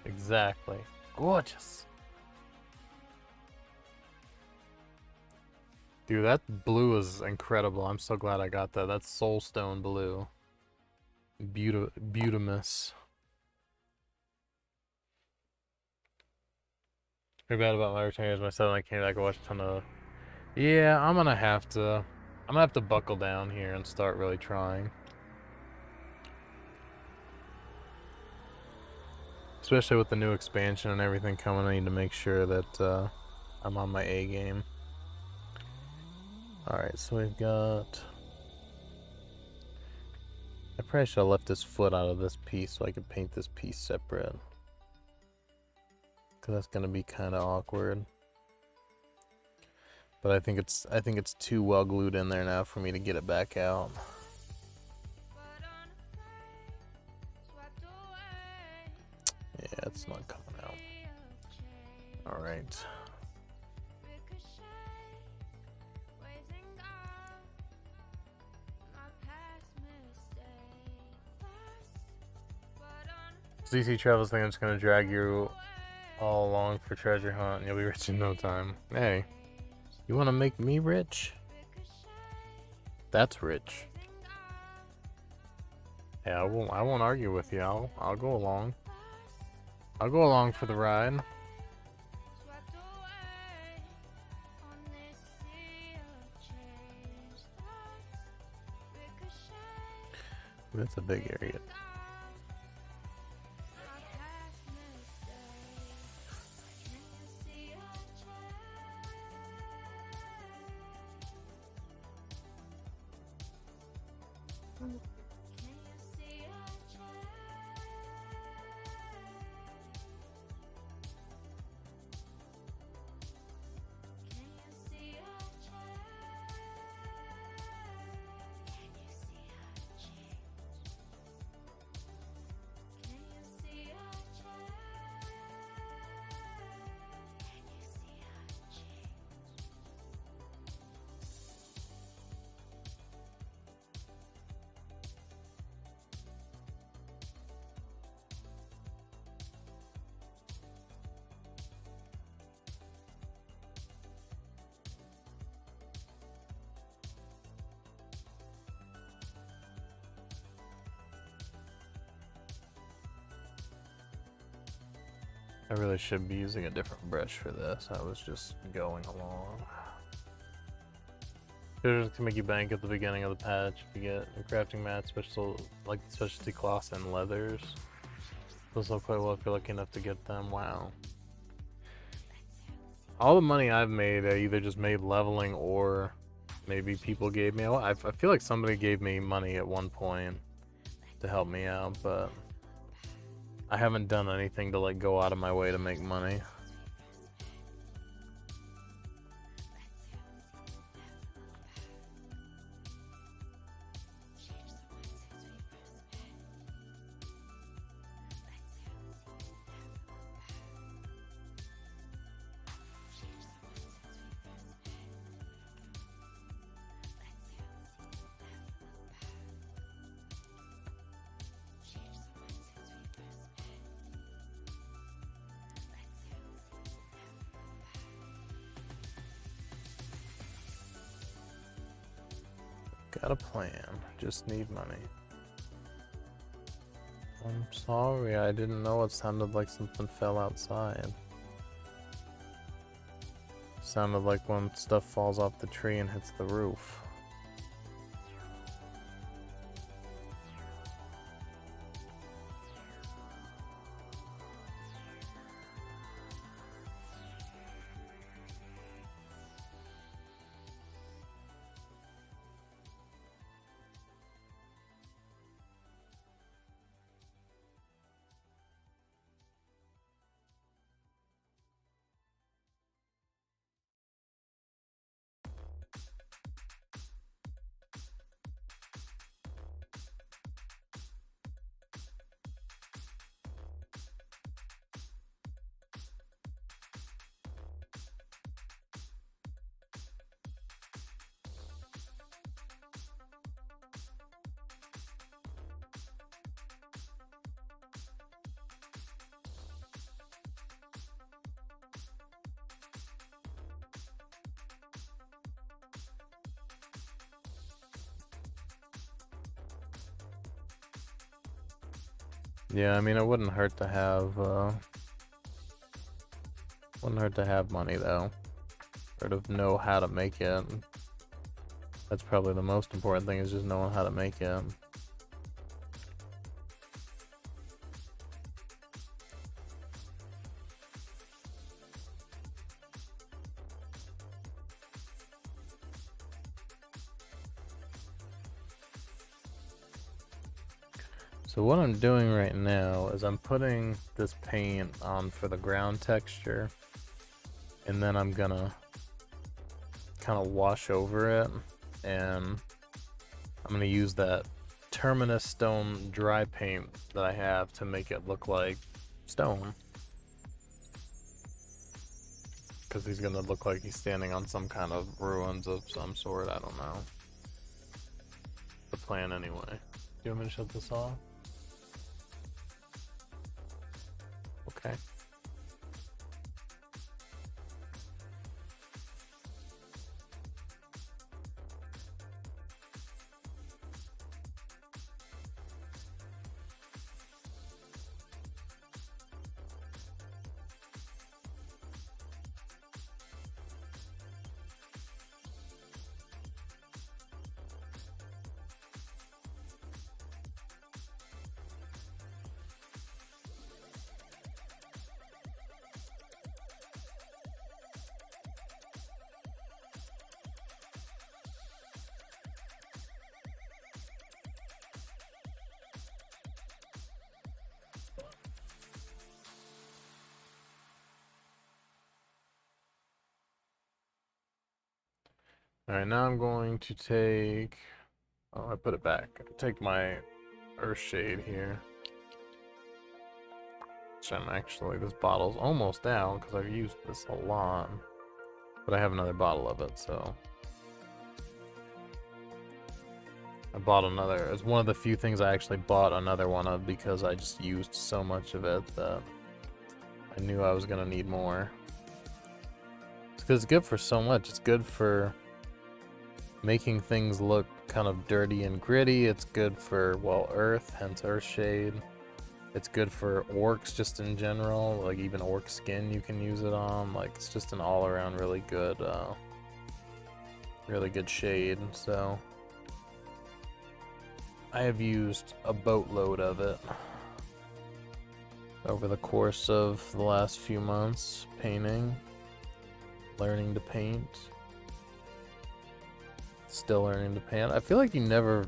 Exactly. Gorgeous. Dude, that blue is incredible. I'm so glad I got that. That's Soulstone Blue. Beautimus. Pretty bad about my return as myself. I came back and watched a ton of. Yeah, I'm gonna have to buckle down here and start really trying. Especially with the new expansion and everything coming, I need to make sure that I'm on my A game. Alright, so we've got... I probably should have left this foot out of this piece so I could paint this piece separate. Because that's going to be kind of awkward. But I think it's too well glued in there now for me to get it back out. Yeah, it's not coming out. Alright. ZC Travels thing, I'm just gonna drag you all along for treasure hunt and you'll be rich in no time. Hey, you wanna make me rich? That's rich. Yeah, I won't argue with you. I'll go along. I'll go along for the ride. That's a big area. I really should be using a different brush for this. I was just going along. Just to make you bank at the beginning of the patch if you get a crafting mat, special like specialty cloths and leathers. Those look quite well if you're lucky enough to get them. Wow. All the money I've made, I either just made leveling or maybe people gave me. I feel like somebody gave me money at one point to help me out, but I haven't done anything to like go out of my way to make money. Got a plan, just need money. I'm sorry, I didn't know it sounded like something fell outside. Sounded like when stuff falls off the tree and hits the roof. Yeah, I mean, it wouldn't hurt to have, Wouldn't hurt to have money though, or to know how to make it. That's probably the most important thing, is just knowing how to make it. So what I'm doing right now is I'm putting this paint on for the ground texture, and then I'm gonna kind of wash over it, and I'm gonna use that Terminus stone dry paint that I have to make it look like stone, because he's gonna look like he's standing on some kind of ruins of some sort. I don't know. The plan anyway. Do you want me to shut this off? Okay. Alright, now I'm going to take... Oh, I put it back. Take my Earthshade here. Which I'm actually... This bottle's almost down, because I've used this a lot. But I have another bottle of it, so... I bought another... It's one of the few things I actually bought another one of, because I just used so much of it that I knew I was going to need more. It's because it's good for so much. It's good for making things look kind of dirty and gritty. It's good for, well, earth, hence Earthshade. It's good for orcs just in general, like even orc skin you can use it on. Like, it's just an all-around really good shade. So I have used a boatload of it over the course of the last few months, painting, learning to paint. Still learning to paint. I feel like you never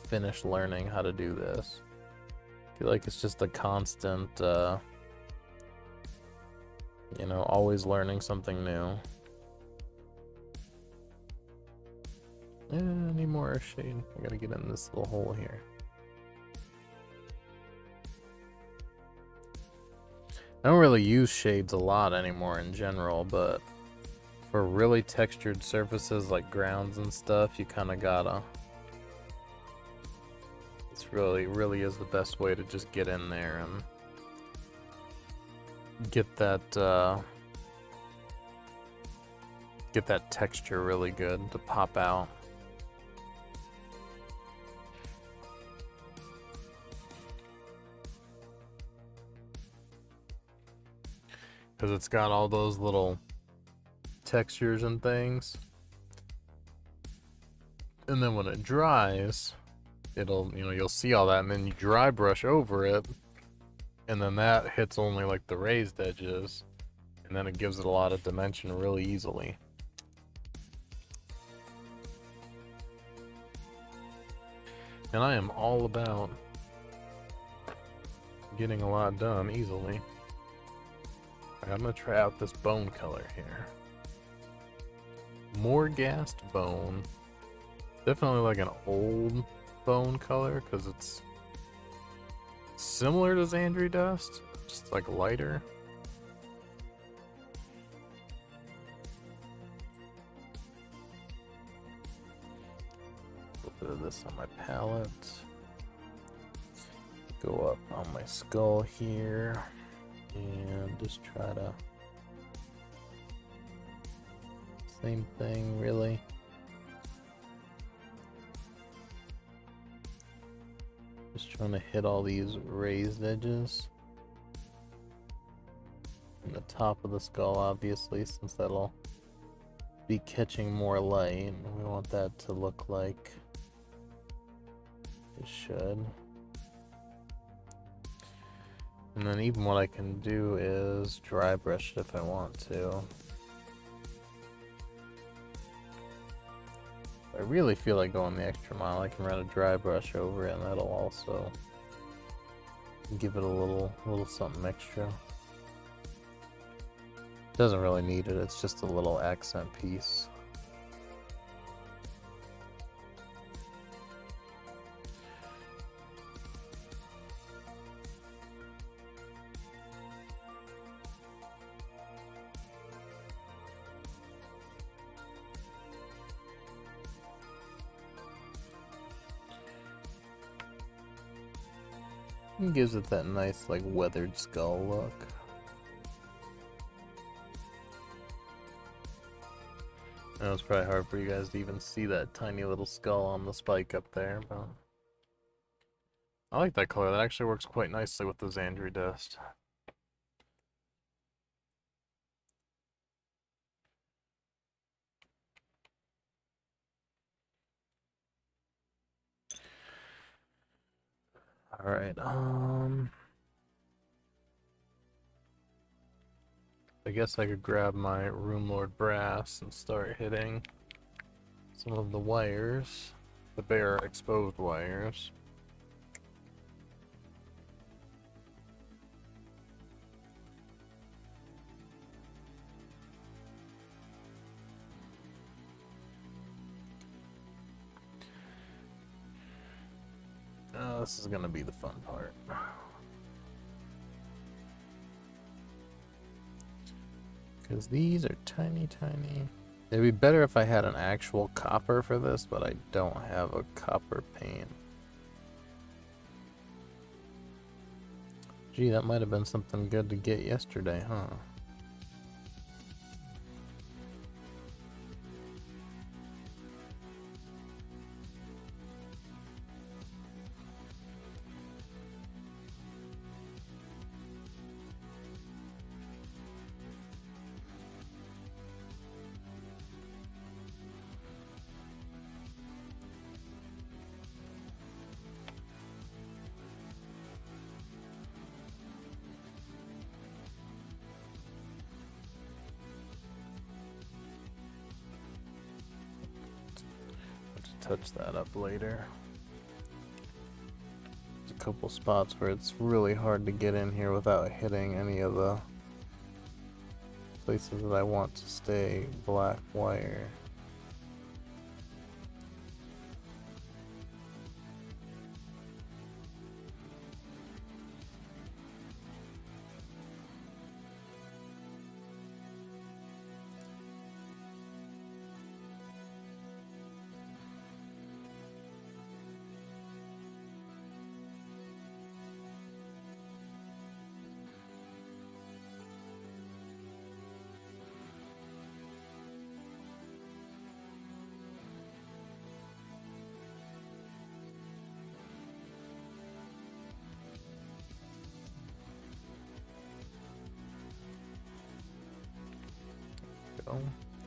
finish learning how to do this. I feel like it's just a constant, you know, always learning something new. I need more Earthshade. I gotta get in this little hole here. I don't really use shades a lot anymore in general, but for really textured surfaces like grounds and stuff, you kind of gotta. It's really is the best way to just get in there and get that texture really good to pop out. Because it's got all those little textures and things, and then when it dries, it'll, you know, you'll see all that, and then you dry brush over it, and then that hits only like the raised edges, and then it gives it a lot of dimension really easily. And I am all about getting a lot done easily. I'm gonna try out this bone color here. Morghast bone. Definitely like an old bone color, because it's similar to Xandri Dust, just like lighter. A little bit of this on my palette. Go up on my skull here, and just try to... Same thing, really. Just trying to hit all these raised edges. And the top of the skull, obviously, since that'll be catching more light. We want that to look like it should. And then even what I can do is dry brush it if I want to. If I really feel like going the extra mile, I can run a dry brush over it, and that'll also give it a little something extra. Doesn't really need it, it's just a little accent piece. It gives it that nice, like, weathered skull look. I know it's probably hard for you guys to even see that tiny little skull on the spike up there, but I like that color. That actually works quite nicely with the Xandri dust. Alright, I guess I could grab my Rune Lord brass and start hitting some of the wires, the bare exposed wires. This is gonna be the fun part. Because these are tiny, tiny. It'd be better if I had an actual copper for this, but I don't have a copper paint. Gee, that might have been something good to get yesterday, huh? Touch that up later. There's a couple spots where it's really hard to get in here without hitting any of the places that I want to stay black wire.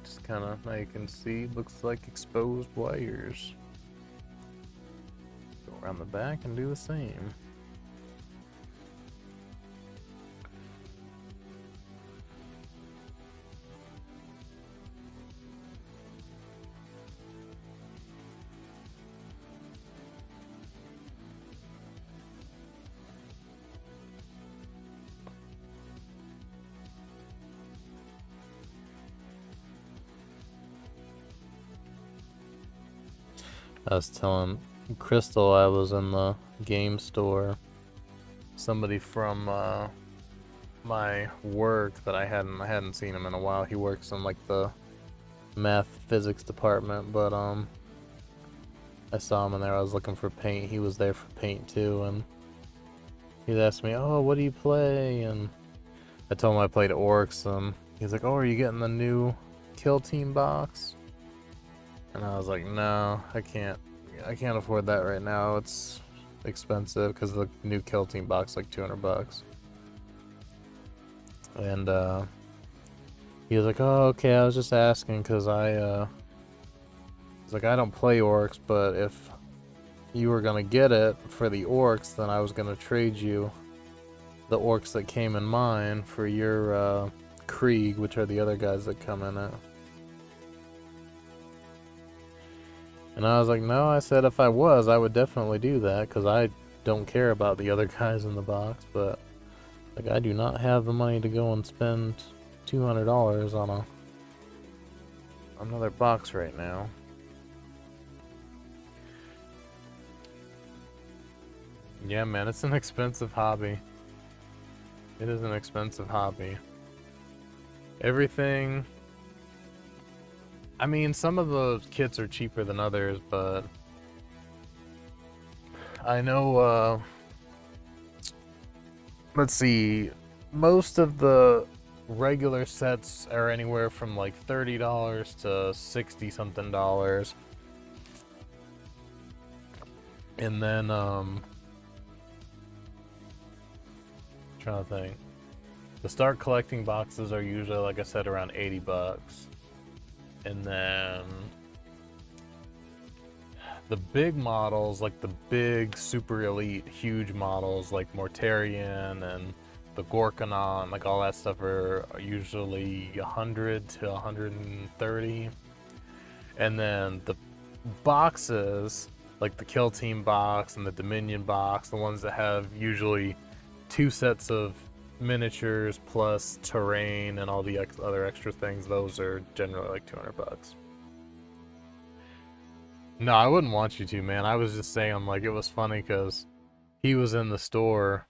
Just kind of, now you can see, looks like exposed wires. Go around the back and do the same. I was telling Crystal I was in the game store. Somebody from my work that I hadn't seen him in a while. He works in like the math physics department, but I saw him in there. I was looking for paint. He was there for paint too, and he asked me, "Oh, what do you play?" And I told him I played Orcs, and he's like, "Oh, are you getting the new Kill Team box?" And I was like, no, I can't afford that right now. It's expensive because the new Kill Team box is like $200. And he was like, "Oh, okay, I was just asking because it's like, I don't play orcs, but if you were gonna get it for the orcs, then I was gonna trade you the orcs that came in mine for your Krieg, which are the other guys that come in it." And I was like, "No," I said, "if I was, I would definitely do that, because I don't care about the other guys in the box, but like, I do not have the money to go and spend $200 on another box right now." Yeah, man, it's an expensive hobby. It is an expensive hobby. Everything... I mean, some of the kits are cheaper than others, but... I know, let's see, most of the regular sets are anywhere from like $30 to $60-something. And then, trying to think. The start collecting boxes are usually, like I said, around $80. And then the big models, like the big super elite huge models like Mortarion and the Gorkonon, like all that stuff are usually 100 to 130. And then the boxes, like the Kill Team box and the Dominion box, the ones that have usually 2 sets of miniatures plus terrain and all the other extra things, those are generally like $200. No, I wouldn't want you to, man. I was just saying, like, it was funny because he was in the store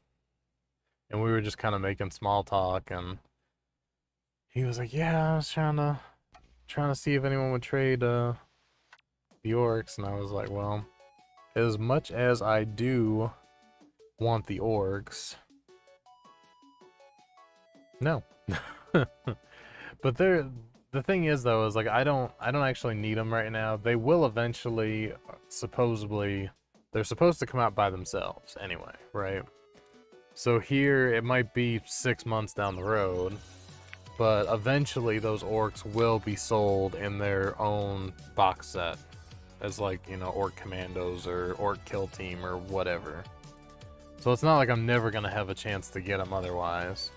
and we were just kind of making small talk, and he was like, "Yeah, I was trying to see if anyone would trade the orcs," and I was like, "Well, as much as I do want the orcs, no." But the thing is, though, is like I don't actually need them right now. They will eventually, supposedly, they're supposed to come out by themselves anyway, right? So here it might be 6 months down the road, but eventually those orcs will be sold in their own box set as, like, you know, orc commandos or orc kill team or whatever. So it's not like I'm never gonna have a chance to get them otherwise.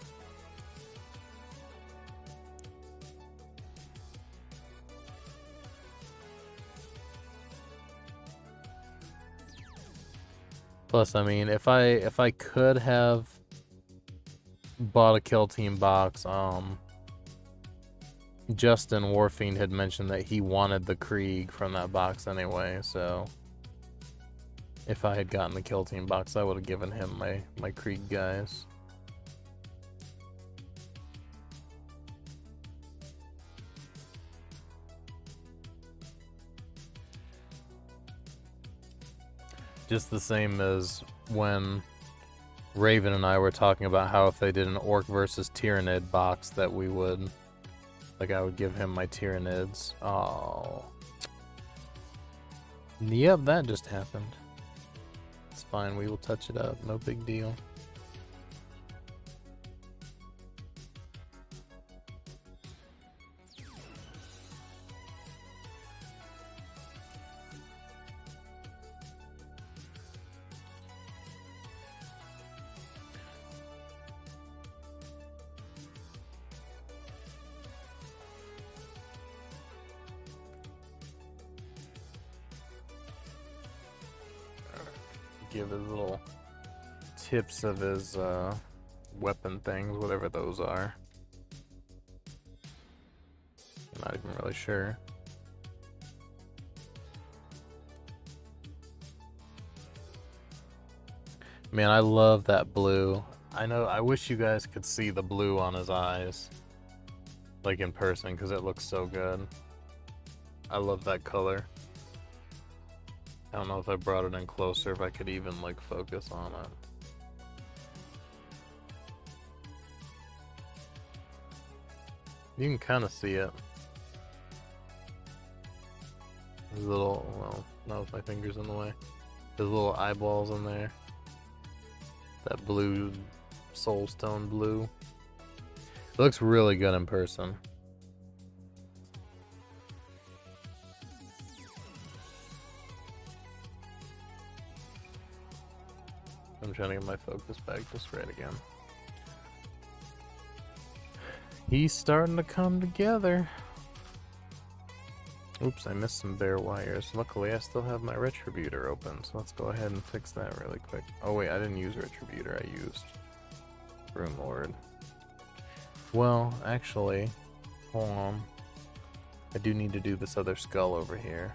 Plus, I mean, if I could have bought a Kill Team box, Justin Warfiend had mentioned that he wanted the Krieg from that box anyway, so if I had gotten the Kill Team box, I would have given him my Krieg guys. Just the same as when Raven and I were talking about how if they did an Orc versus Tyranid box that we would, like, I would give him my Tyranids. Oh. Yep, that just happened. It's fine, we will touch it up, no big deal. Give his little tips of his weapon things, whatever those are. I'm not even really sure. Man, I love that blue. I know, I wish you guys could see the blue on his eyes, like in person, because it looks so good. I love that color. I don't know if I brought it in closer, if I could even, like, focus on it. You can kind of see it. His little, well, not with my fingers in the way. His little eyeballs in there. That blue, soulstone blue. It looks really good in person. I'm trying to get my focus back just right again. He's starting to come together. Oops, I missed some bare wires. Luckily, I still have my Retributor open, so let's go ahead and fix that really quick. Oh wait, I didn't use Retributor, I used Rune Lord. Well, actually, hold on. I do need to do this other skull over here.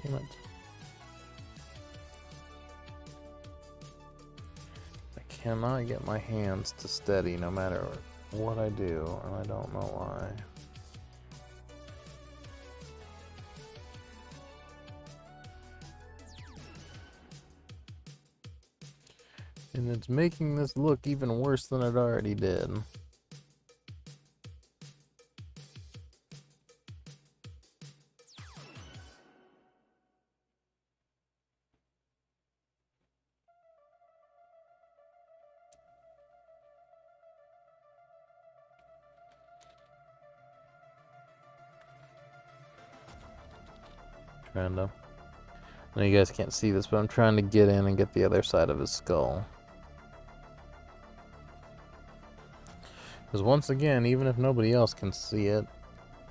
Damn it. I cannot get my hands to steady no matter what I do, and I don't know why. And it's making this look even worse than it already did. Trying to... I know you guys can't see this, but I'm trying to get in and get the other side of his skull. Because once again, even if nobody else can see it,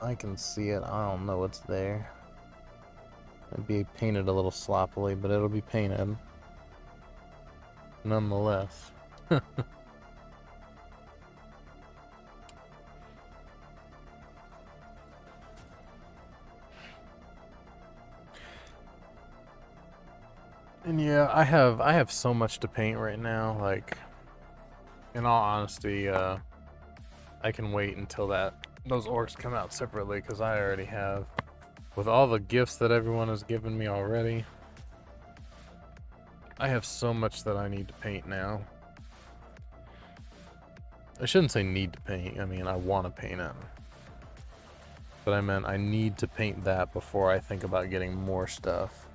I can see it. I don't know what's there. It'd be painted a little sloppily, but it'll be painted. Nonetheless. And yeah, I have so much to paint right now, like, in all honesty, I can wait until those orcs come out separately, because I already have, with all the gifts that everyone has given me already, I have so much that I need to paint now. I shouldn't say need to paint, I mean I want to paint it. But I meant I need to paint that before I think about getting more stuff.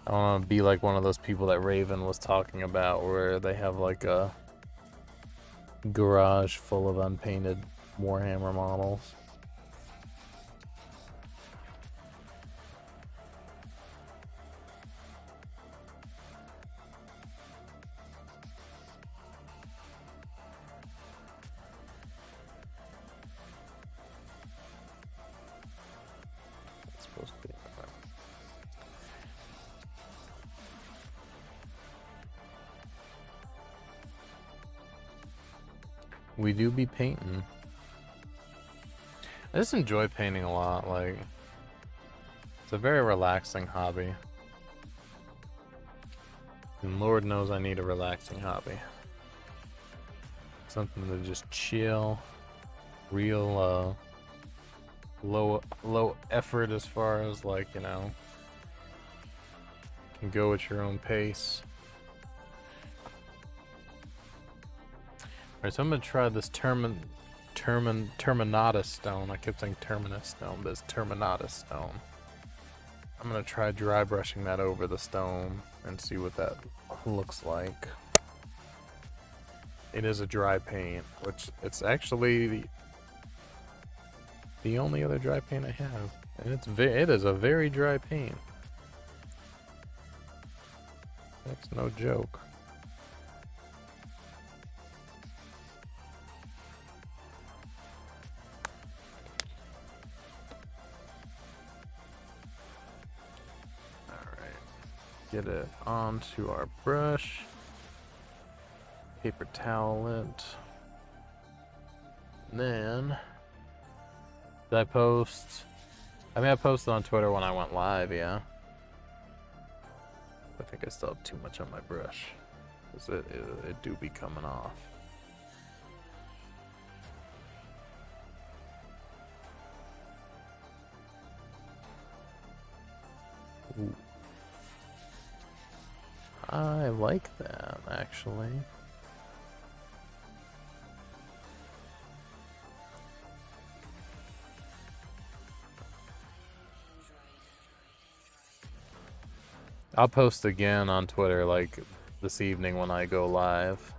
I don't want to be like one of those people that Raven was talking about, where they have like a garage full of unpainted Warhammer models. It's supposed to be. We do be painting. I just enjoy painting a lot, like, it's a very relaxing hobby. And Lord knows I need a relaxing hobby. Something to just chill, real, low effort as far as, like, you know, can go at your own pace. Alright, so I'm gonna try this Terminatus stone. I kept saying Terminus stone, but it's Terminatus stone. I'm gonna try dry brushing that over the stone and see what that looks like. It is a dry paint, which it's actually the only other dry paint I have, and it is a very dry paint. That's no joke. Get it onto our brush, paper towel it, and then did I post? I mean, I posted on Twitter when I went live, yeah. I think I still have too much on my brush, because it do be coming off. Ooh. I like that, actually. I'll post again on Twitter, like, this evening when I go live.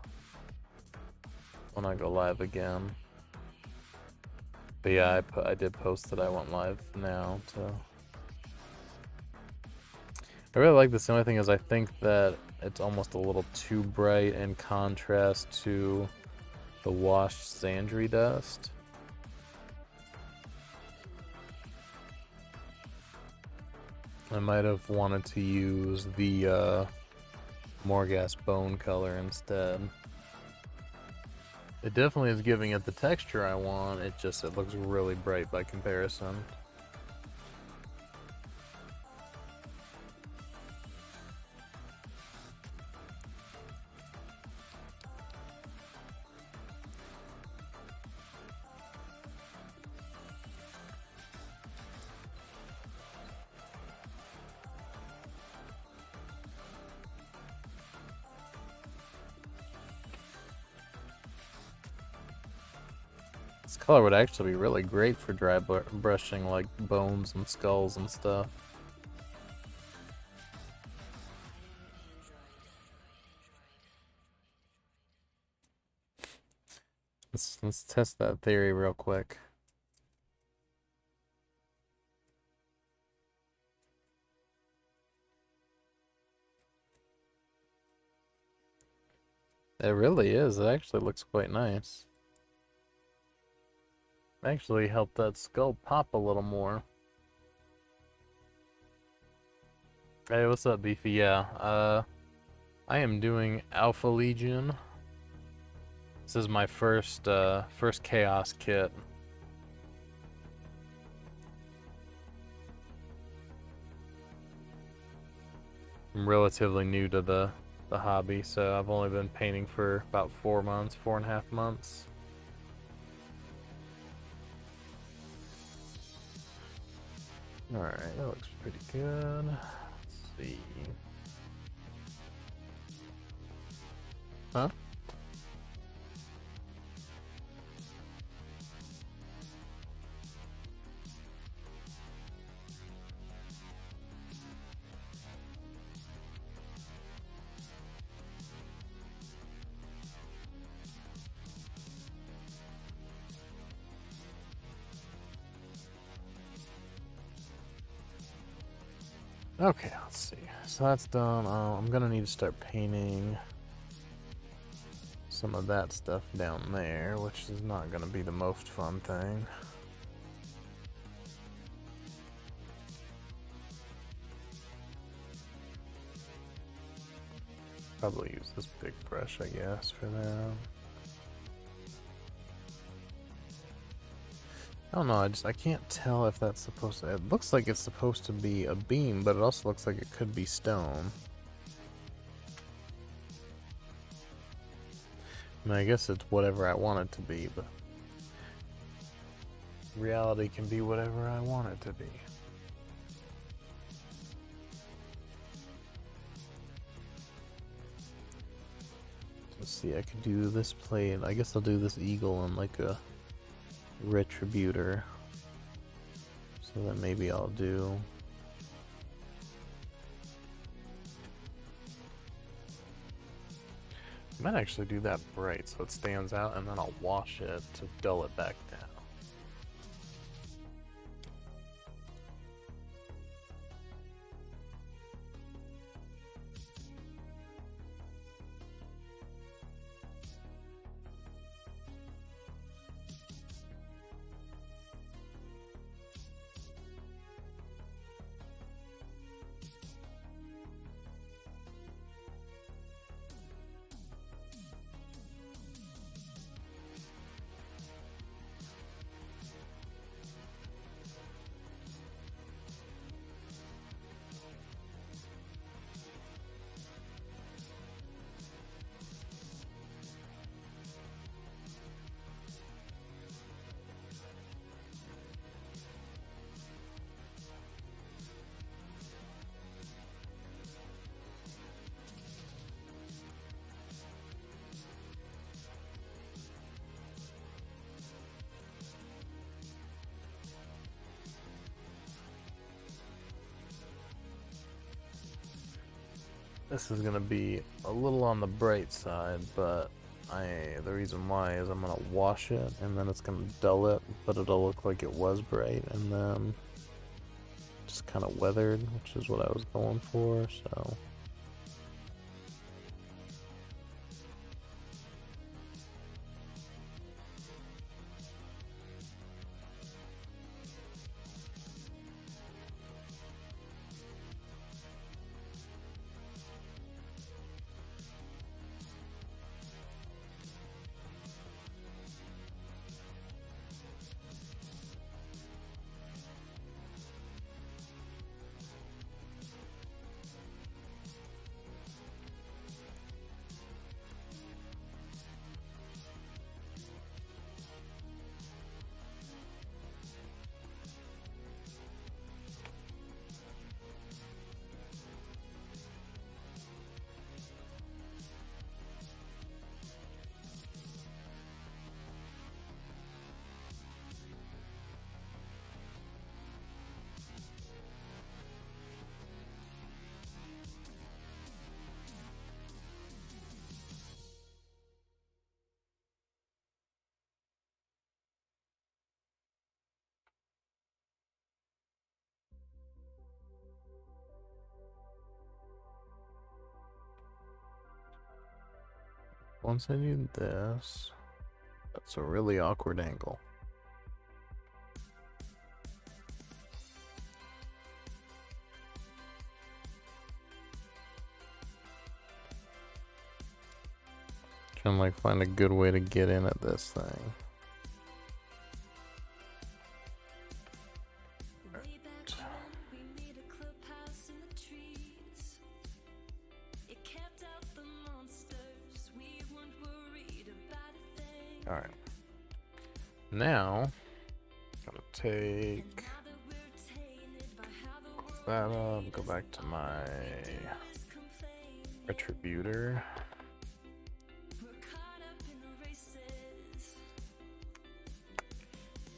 When I go live again. But yeah, I did post that I went live now, so... I really like this. The only thing is I think that it's almost a little too bright in contrast to the washed Sandry dust. I might have wanted to use the Morghast bone color instead. It definitely is giving it the texture I want, it looks really bright by comparison. This color would actually be really great for dry brushing, like bones and skulls and stuff. Let's test that theory real quick. It really is. It actually looks quite nice. Actually helped that skull pop a little more. Hey, what's up, Beefy? Yeah, I am doing Alpha Legion. This is my first Chaos kit. I'm relatively new to the hobby, so I've only been painting for about 4 months, 4.5 months. Alright, that looks pretty good. Let's see. Huh? Okay, let's see. So that's done. I'm gonna need to start painting some of that stuff down there, which is not gonna be the most fun thing. Probably use this big brush, I guess, for that. I don't know, I can't tell if that's supposed to... It looks like it's supposed to be a beam, but it also looks like it could be stone. I mean, I guess it's whatever I want it to be, but... reality can be whatever I want it to be. Let's see, I could do this plate. I guess I'll do this eagle on like a Retributor. So that maybe I'll do... I might actually do that bright so it stands out, and then I'll wash it to dull it back down. this is gonna be a little on the bright side, but the reason why is I'm gonna wash it and then it's gonna dull it, but it'll look like it was bright and then just kind of weathered, which is what I was going for, so. Once I do this, that's a really awkward angle. Trying to like find a good way to get in at this thing. Alright. Now, gotta take that up, go back to my Retributor.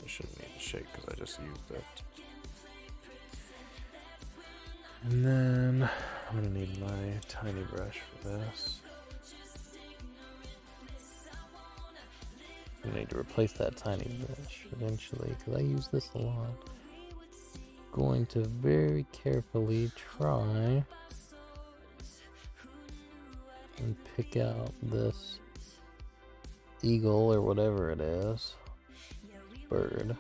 I shouldn't need to shake because I just used it. And then I'm gonna need my tiny brush for this. I need to replace that tiny brush eventually because I use this a lot. Going to very carefully try and pick out this eagle or whatever it is, bird.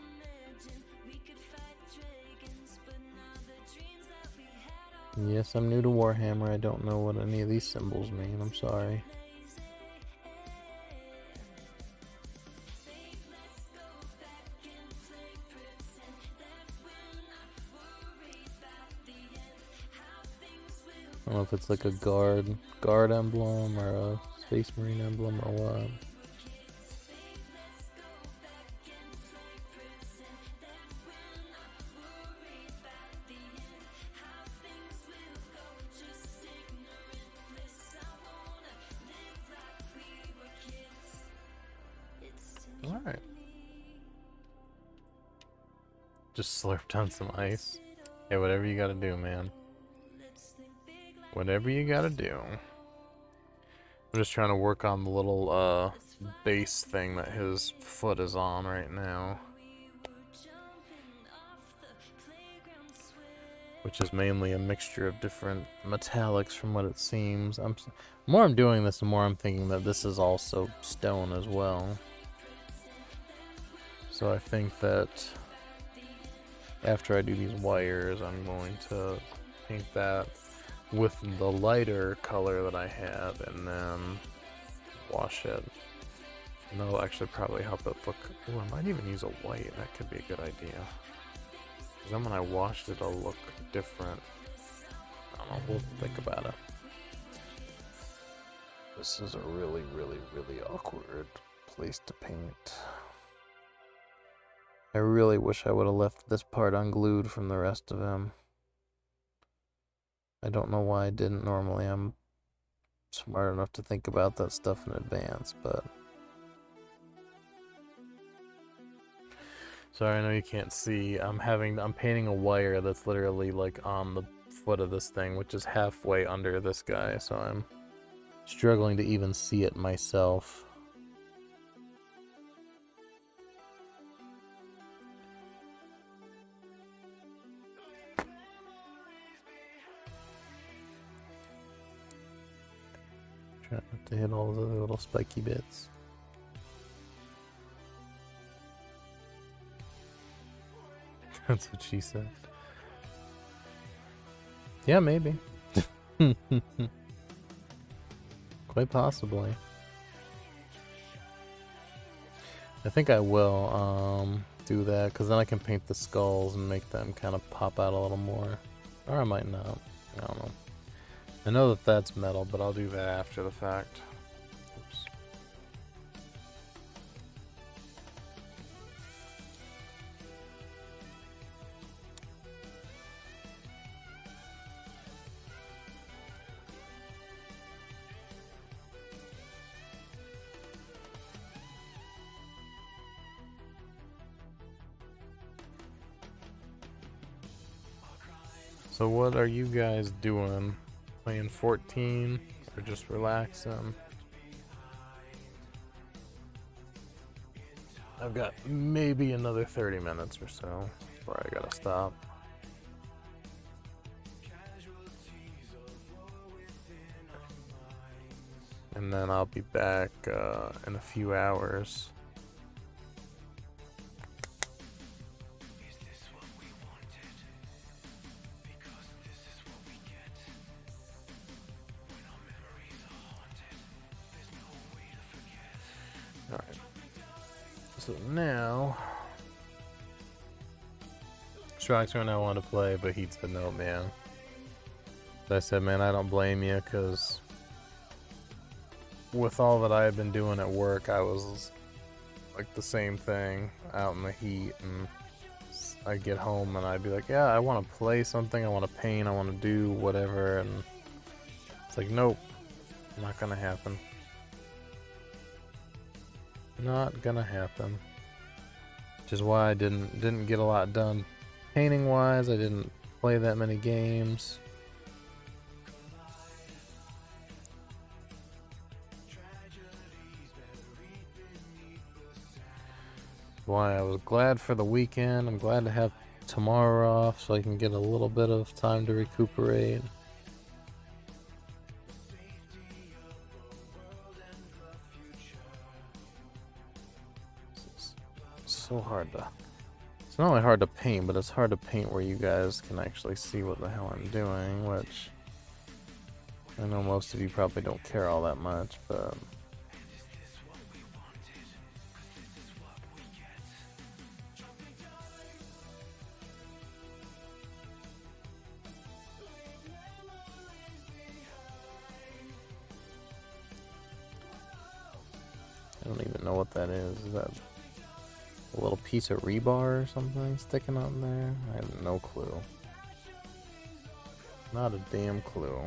Yes, I'm new to Warhammer. I don't know what any of these symbols mean. I'm sorry. I don't know if it's like a guard emblem or a Space Marine emblem or what. Alright. Just slurped on some ice. Hey, whatever you gotta do, man. Whatever you gotta do. I'm just trying to work on the little base thing that his foot is on right now, which is mainly a mixture of different metallics from what it seems. The more I'm doing this, the more I'm thinking that this is also stone as well. So I think that after I do these wires, I'm going to paint that with the lighter color that I have and then wash it. And that'll actually probably help it look... Oh, I might even use a white. That could be a good idea. Because then when I wash it, it'll look different. I don't know. We'll think about it. This is a really, really, really awkward place to paint. I really wish I would have left this part unglued from the rest of him. I don't know why I didn't. Normally I'm smart enough to think about that stuff in advance, but... Sorry, I know you can't see. I'm painting a wire that's literally like on the foot of this thing, which is halfway under this guy, so I'm struggling to even see it myself. Trying not to hit all the little spiky bits. That's what she said. Yeah, maybe. Quite possibly. I think I will do that, because then I can paint the skulls and make them kind of pop out a little more. Or I might not. I don't know. I know that that's metal, but I'll do that after the fact. Oops. So what are you guys doing? Playing 14 or just relaxing? I've got maybe another 30 minutes or so before I gotta stop. And then I'll be back in a few hours. So now, Shrike's right now wanted to play, but he said no, man. So I said, man, I don't blame you, because with all that I had been doing at work, I was like the same thing out in the heat, and I'd get home and I'd be like, yeah, I want to play something, I want to paint, I want to do whatever, and it's like, nope, not gonna happen. Not gonna happen. Which is why I didn't get a lot done painting wise. I didn't play that many games. Why I was glad for the weekend. I'm glad to have tomorrow off so I can get a little bit of time to recuperate. So hard to, it's not only hard to paint, but it's hard to paint where you guys can actually see what the hell I'm doing, which I know most of you probably don't care all that much, but I don't even know what that is. Is that a little piece of rebar or something sticking out in there? I have no clue. Not a damn clue.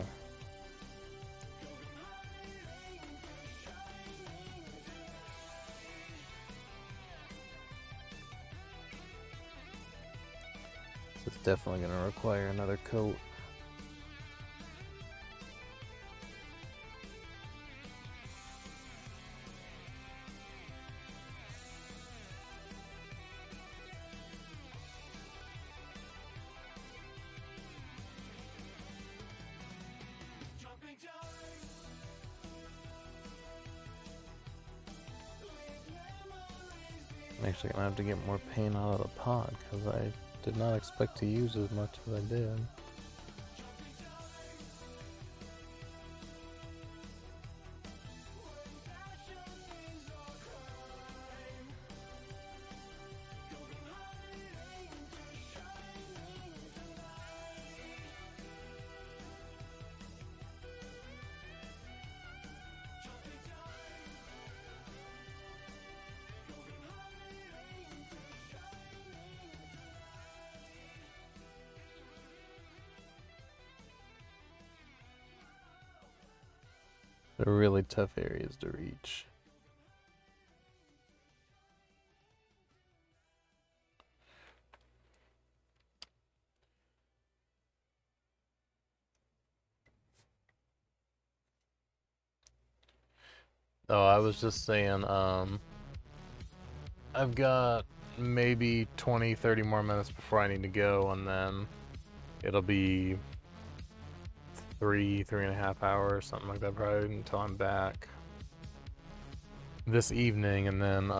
This is definitely going to require another coat. I'm actually gonna have to get more paint out of the pot because I did not expect to use as much as I did. They're really tough areas to reach. Oh, I was just saying, I've got maybe 20, 30 more minutes before I need to go, and then it'll be 3.5 hours, something like that, probably until I'm back this evening, and then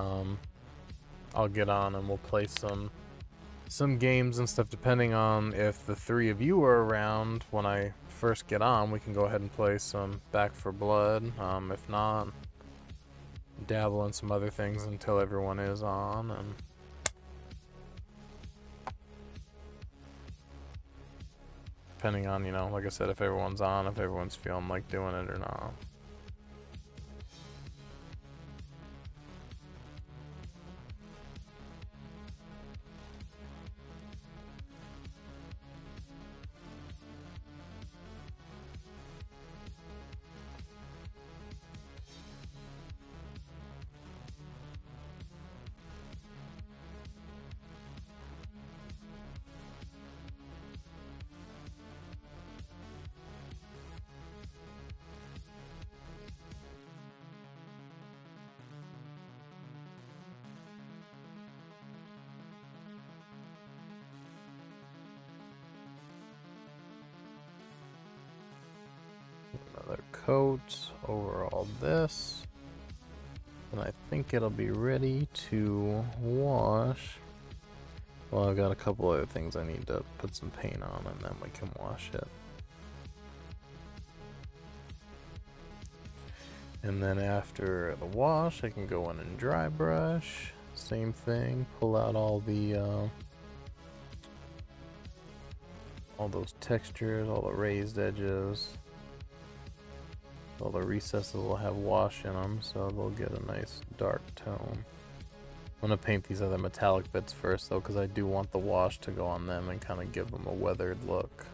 I'll get on and we'll play some games and stuff. Depending on if the three of you are around when I first get on, we can go ahead and play some Back 4 Blood. If not, dabble in some other things until everyone is on. And depending on, you know, like I said, if everyone's on, if everyone's feeling like doing it or not. Another coat over all this, and I think it'll be ready to wash. Well, I've got a couple other things I need to put some paint on, and then we can wash it. And then after the wash, I can go in and dry brush. Same thing, pull out all those textures, all the raised edges. All the recesses will have wash in them, so they'll get a nice dark tone. I'm going to paint these other metallic bits first, though, because I do want the wash to go on them and kind of give them a weathered look.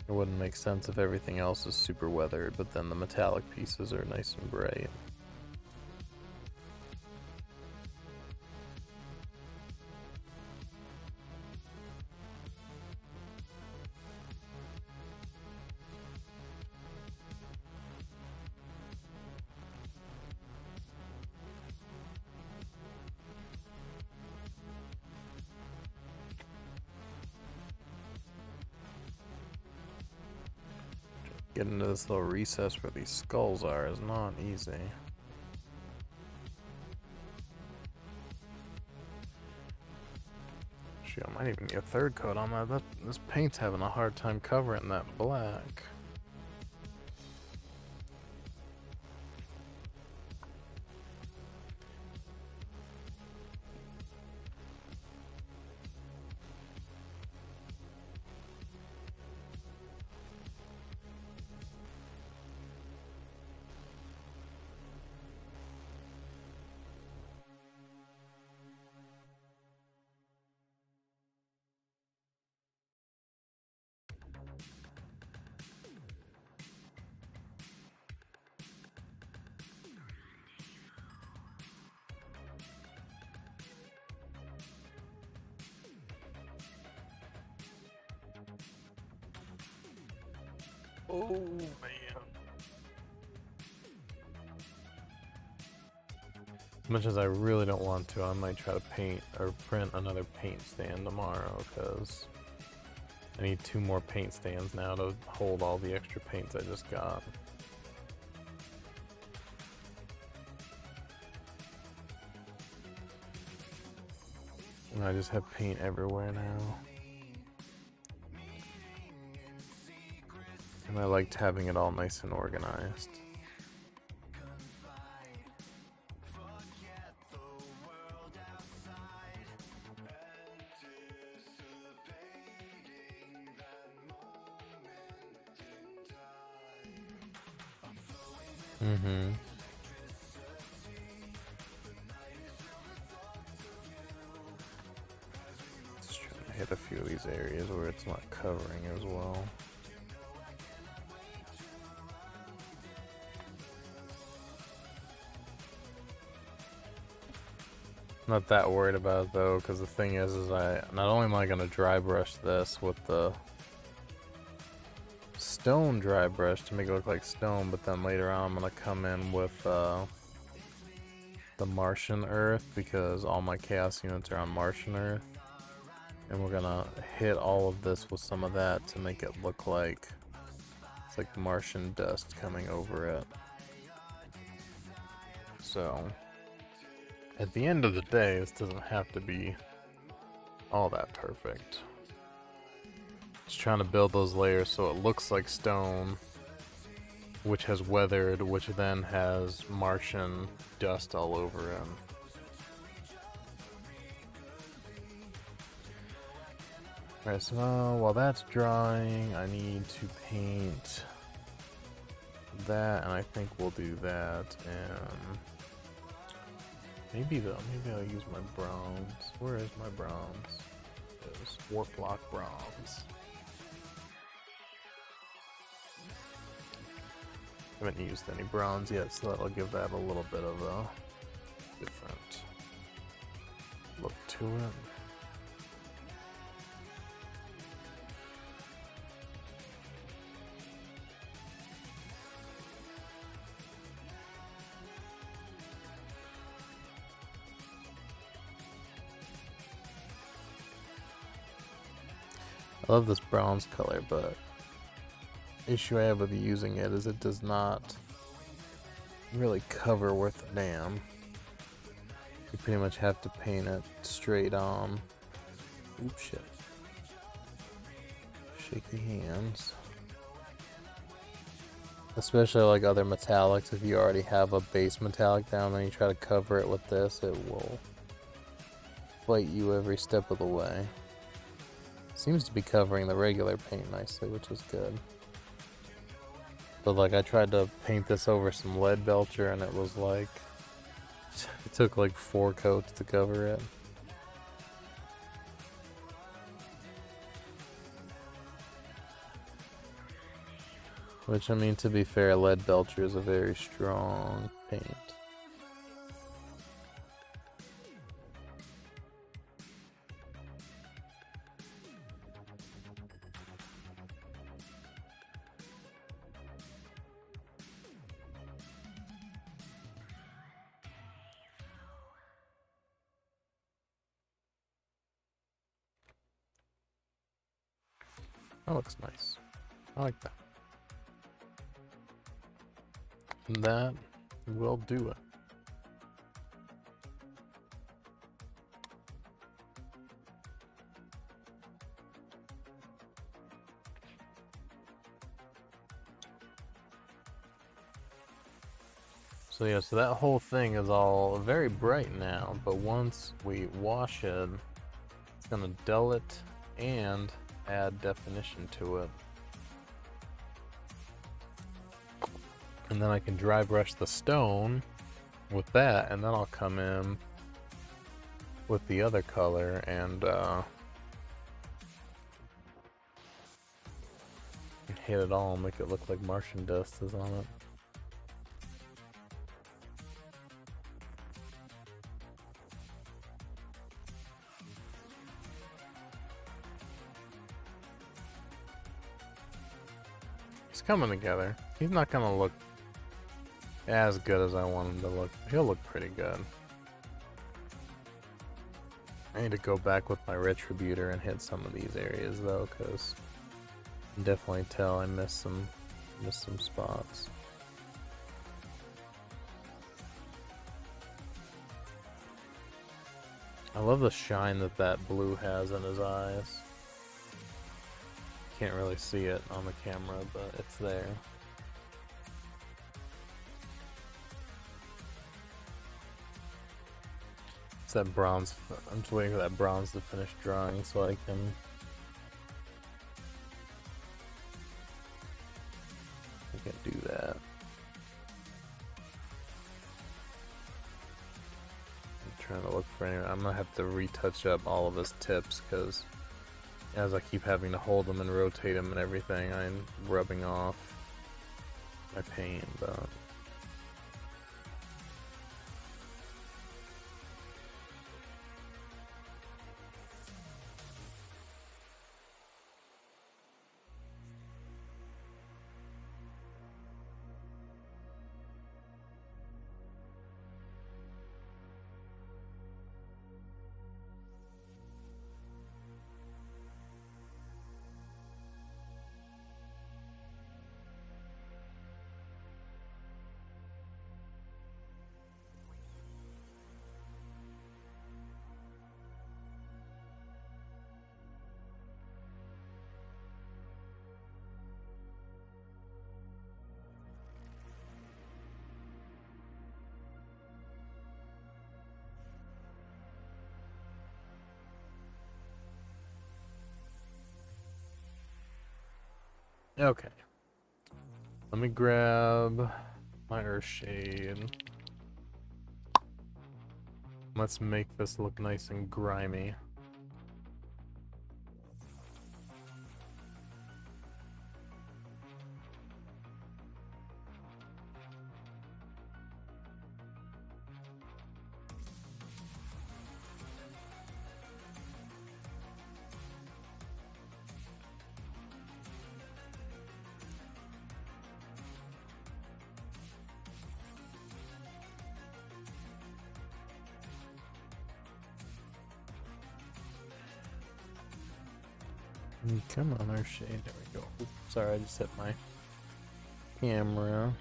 It wouldn't make sense if everything else is super weathered, but then the metallic pieces are nice and bright. Getting into this little recess where these skulls are is not easy. Shoot, I might even need a third coat on that. This paint's having a hard time covering that black. Oh, man. As much as I really don't want to, I might try to paint or print another paint stand tomorrow, because I need 2 more paint stands now to hold all the extra paints I just got. And I just have paint everywhere now. And I liked having it all nice and organized. Just trying to hit a few of these areas where it's not covering as well. Not that worried about it though, because the thing is I not only am I going to dry brush this with the stone dry brush to make it look like stone, but then later on I'm gonna come in with the Martian Earth, because all my chaos units are on Martian Earth. And we're gonna hit all of this with some of that to make it look like it's like Martian dust coming over it. So, at the end of the day, this doesn't have to be all that perfect. Just trying to build those layers so it looks like stone, which has weathered, which then has Martian dust all over it. Alright, so now while that's drying, I need to paint that, and I think we'll do that, and maybe I'll use my bronze. Where is my bronze? There's warp block bronze. I haven't used any bronze yet, so that'll give that a little bit of a different look to it. I love this bronze color, but issue I have with using it is it does not really cover worth a damn. You pretty much have to paint it straight on. Oops, shit. Shaky hands. Especially like other metallics, if you already have a base metallic down and you try to cover it with this, it will fight you every step of the way. Seems to be covering the regular paint nicely, which is good. But like I tried to paint this over some lead belcher and it was like, it took like 4 coats to cover it. Which, I mean, to be fair, lead belcher is a very strong paint. That looks nice. I like that. And that will do it. So yeah, so that whole thing is all very bright now, but once we wash it, it's gonna dull it and add definition to it. And then I can dry brush the stone with that, and then I'll come in with the other color and hit it all and make it look like Martian dust is on it. He's coming together. He's not gonna look as good as I want him to look. He'll look pretty good. I need to go back with my Retributor and hit some of these areas though, because I can definitely tell I missed some spots. I love the shine that that blue has in his eyes. Can't really see it on the camera, but it's there. It's that bronze. I'm just waiting for that bronze to finish drying so I can do that. I'm trying to look for any. I'm gonna have to retouch up all of his tips because as I keep having to hold them and rotate them and everything, I'm rubbing off my paint, but Okay. Let me grab my Earthshade. Let's make this look nice and grimy. Come on, Earthshade. There we go. Oops, sorry, I just hit my camera.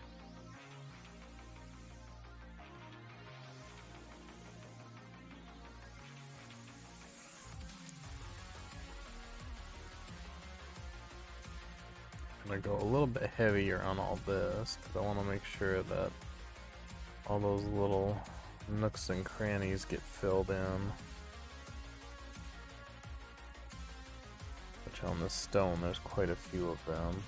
I'm gonna go a little bit heavier on all this because I want to make sure that all those little nooks and crannies get filled in. Which on this stone, there's quite a few of them.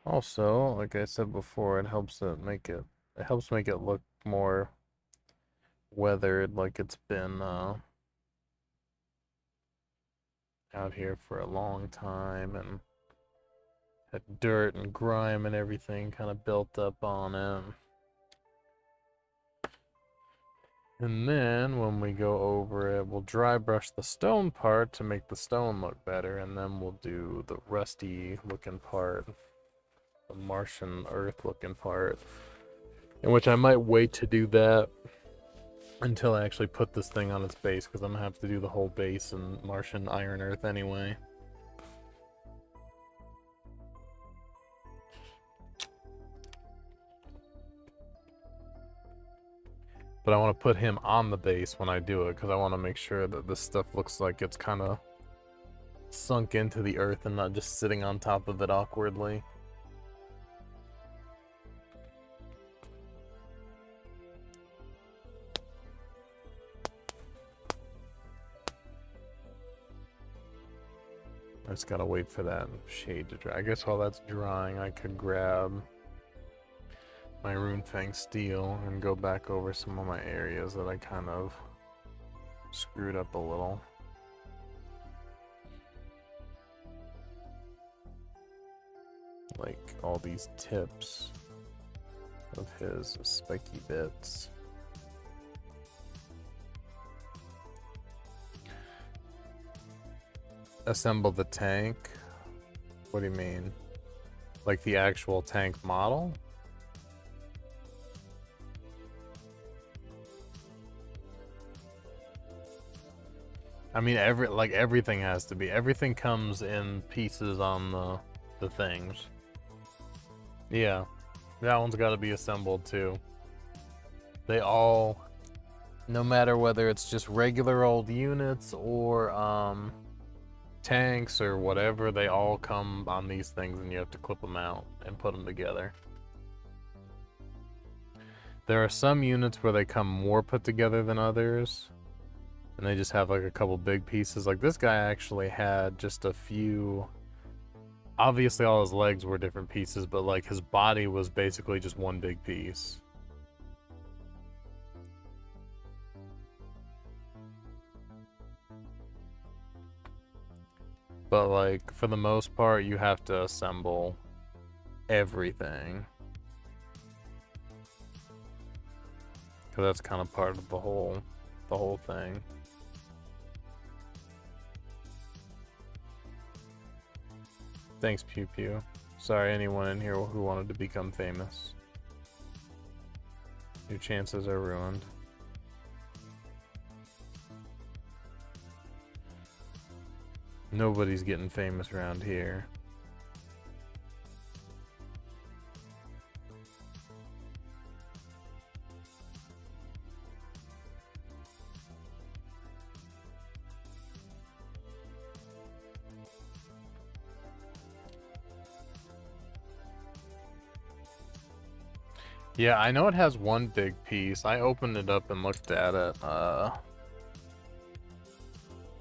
Also, like I said before, it helps make it look more weathered, like it's been out here for a long time and had dirt and grime and everything kind of built up on it. And then when we go over it, we'll dry brush the stone part to make the stone look better, and then we'll do the rusty looking part, the Martian earth looking part, in which I might wait to do that until I actually put this thing on its base, because I'm gonna have to do the whole base in Martian iron earth anyway. But I want to put him on the base when I do it, because I want to make sure that this stuff looks like it's kind of sunk into the earth and not just sitting on top of it awkwardly. I just gotta wait for that shade to dry. I guess while that's drying, I could grab my Runefang steel and go back over some of my areas that I kind of screwed up a little. Like all these tips of his spiky bits. Assemble the tank? What do you mean? Like the actual tank model? I mean, everything has to be. Everything comes in pieces on the things. Yeah, that one's got to be assembled too. They all, no matter whether it's just regular old units or tanks or whatever, they all come on these things, and you have to clip them out and put them together. There are some units where they come more put together than others, and they just have like a couple big pieces. Like this guy actually had just a few. Obviously all his legs were different pieces, but like his body was basically just one big piece. But like for the most part, you have to assemble everything, because that's kind of part of the whole thing. Thanks, Pew Pew. Sorry, anyone in here who wanted to become famous. Your chances are ruined. Nobody's getting famous around here. Yeah, I know it has one big piece. I opened it up and looked at it,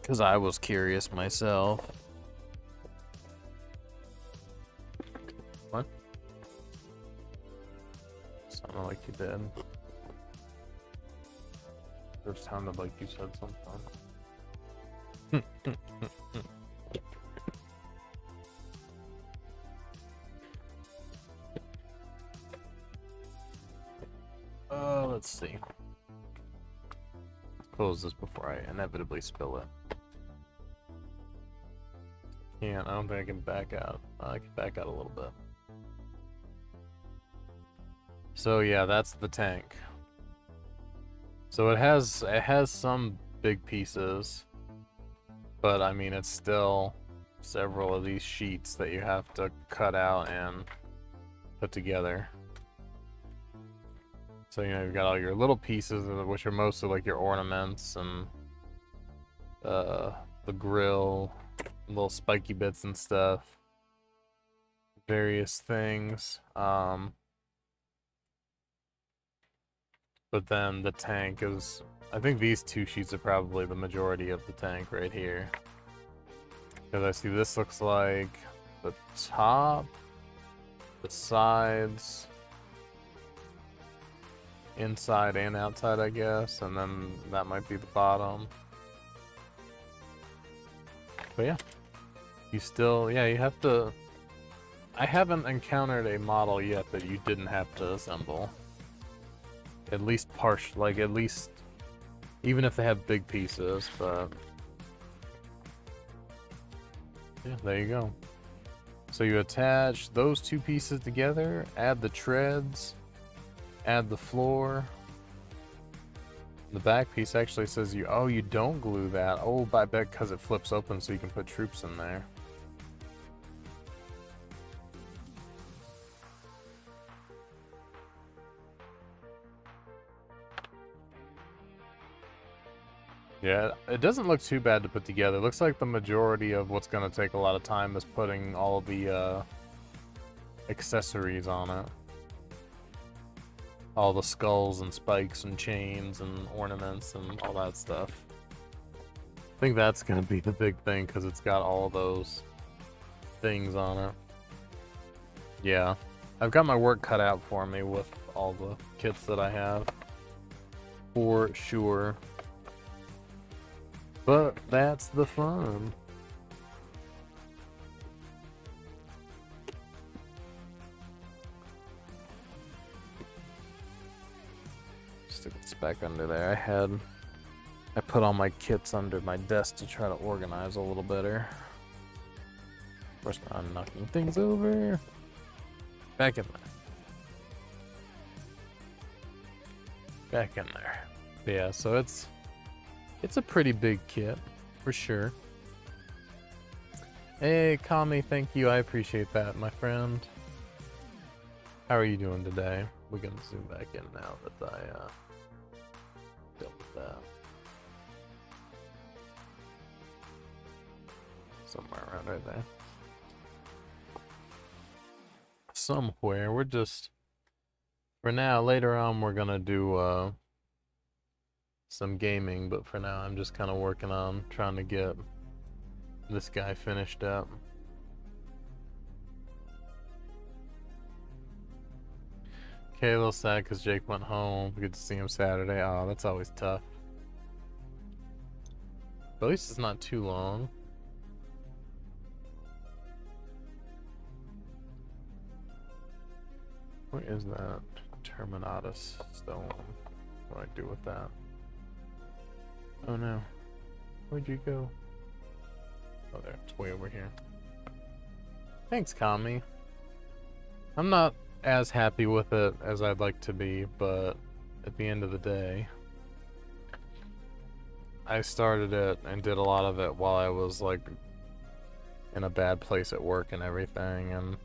because I was curious myself. What? Sounded like you did. It sounded like you said something. Let's see. Close this before I inevitably spill it. Can't. I don't think I can back out. I can back out a little bit. So yeah, that's the tank. So it has some big pieces, but I mean it's still several of these sheets that you have to cut out and put together. So, you know, you've got all your little pieces, which are mostly like your ornaments and the grill, little spiky bits and stuff, various things. But then the tank is, I think these two sheets are probably the majority of the tank right here. Because I see this looks like the top, the sides, inside and outside, I guess, and then that might be the bottom. But yeah, you still, yeah, you have to. I haven't encountered a model yet that you didn't have to assemble. At least at least, even if they have big pieces, but yeah, there you go. So you attach those two pieces together, add the treads, add the floor. The back piece actually says you don't glue that. Oh, I bet because it flips open so you can put troops in there. Yeah, it doesn't look too bad to put together. It looks like the majority of what's going to take a lot of time is putting all the accessories on it. All the skulls and spikes and chains and ornaments and all that stuff. I think that's going to be the big thing because it's got all those things on it. Yeah, I've got my work cut out for me with all the kits that I have. For sure. But that's the fun. Stick this back under there. I put all my kits under my desk to try to organize a little better. Of course, I'm knocking things over. Back in there. Back in there. But yeah, so it's a pretty big kit, for sure. Hey, Kami, thank you. I appreciate that, my friend. How are you doing today? We're gonna zoom back in now that I dealt with that. Somewhere around right there. Somewhere. We're just, for now, later on we're gonna do some gaming, but for now I'm just kind of working on trying to get this guy finished up. Okay, a little sad because Jake went home. Good to see him Saturday. Oh, that's always tough. But at least it's not too long. Where is that Terminatus stone? What do I do with that? Oh no. Where'd you go? Oh, there. It's way over here. Thanks, Kami. I'm not as happy with it as I'd like to be, but at the end of the day, I started it and did a lot of it while I was like in a bad place at work and everything, and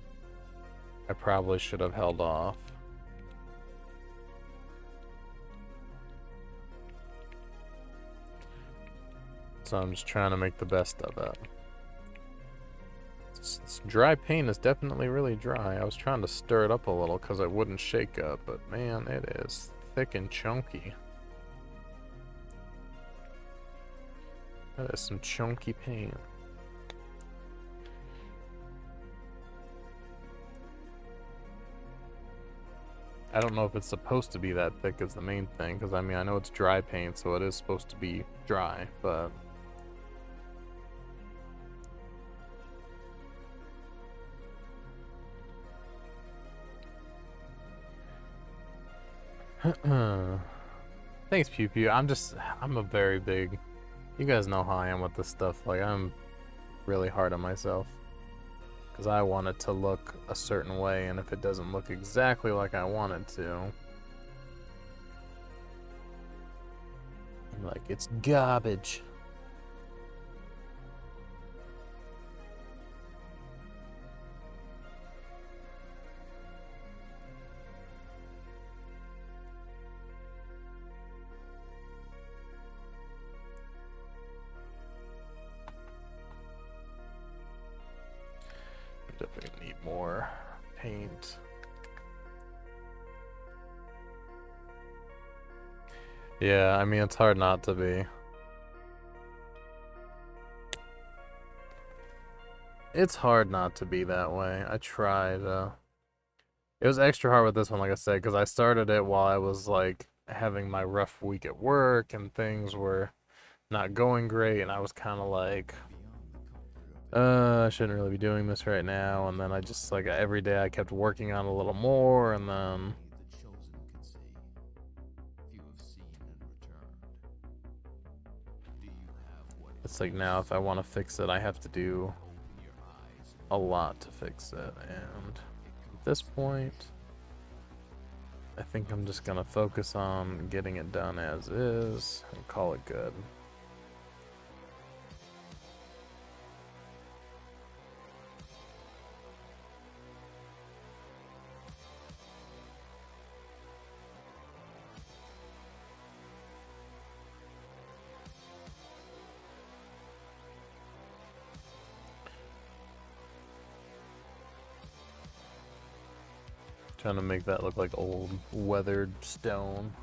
I probably should have held off. So I'm just trying to make the best of it. Let's Dry paint is definitely really dry. I was trying to stir it up a little because it wouldn't shake up, but man, it is thick and chunky. That is some chunky paint. I don't know if it's supposed to be that thick is the main thing, because I mean, I know it's dry paint, so it is supposed to be dry, but... Thanks, Pew Pew. I'm a very big... You guys know how I am with this stuff. Like, I'm really hard on myself. Because I want it to look a certain way, and if it doesn't look exactly like I want it to... I'm like, it's garbage. Definitely need more paint. Yeah, I mean, it's hard not to be. It's hard not to be that way. I tried. It was extra hard with this one, like I said, because I started it while I was, like, having my rough week at work, and things were not going great, and I was kind of like... I shouldn't really be doing this right now, and then I just, like, every day I kept working on it a little more, and then... It's like now if I want to fix it, I have to do a lot to fix it, and at this point, I think I'm just gonna focus on getting it done as is, and call it good. Trying to make that look like old weathered stone.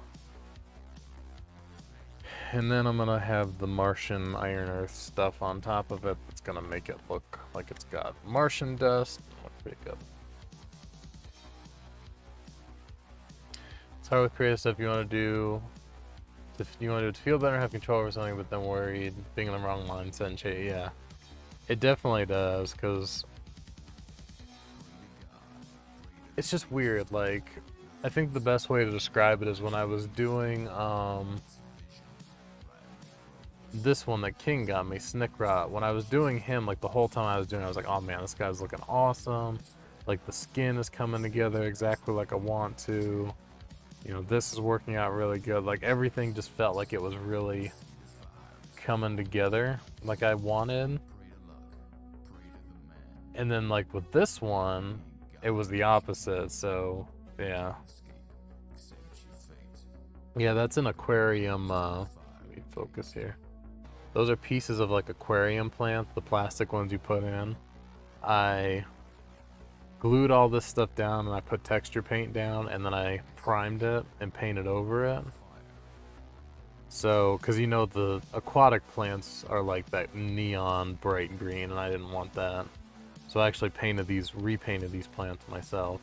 And then I'm gonna have the Martian Iron Earth stuff on top of it. That's gonna make it look like it's got Martian dust. Look pretty good. It's hard with creative stuff. You want to do it to feel better, have control over something, but then worried, being in the wrong mindset and shit. Yeah, it definitely does, because it's just weird. Like, I think the best way to describe it is when I was doing this one that King got me, Snickrot. When I was doing him, like the whole time I was doing it, I was like, oh man, this guy's looking awesome. Like the skin is coming together exactly like I want to. You know, this is working out really good. Like everything just felt like it was really coming together like I wanted. And then like with this one, it was the opposite, so yeah. Yeah, that's an aquarium, let me focus here. Those are pieces of like aquarium plants, the plastic ones you put in. I glued all this stuff down and I put texture paint down and then I primed it and painted over it. So, cause you know the aquatic plants are like that neon bright green and I didn't want that. So I actually repainted these plants myself.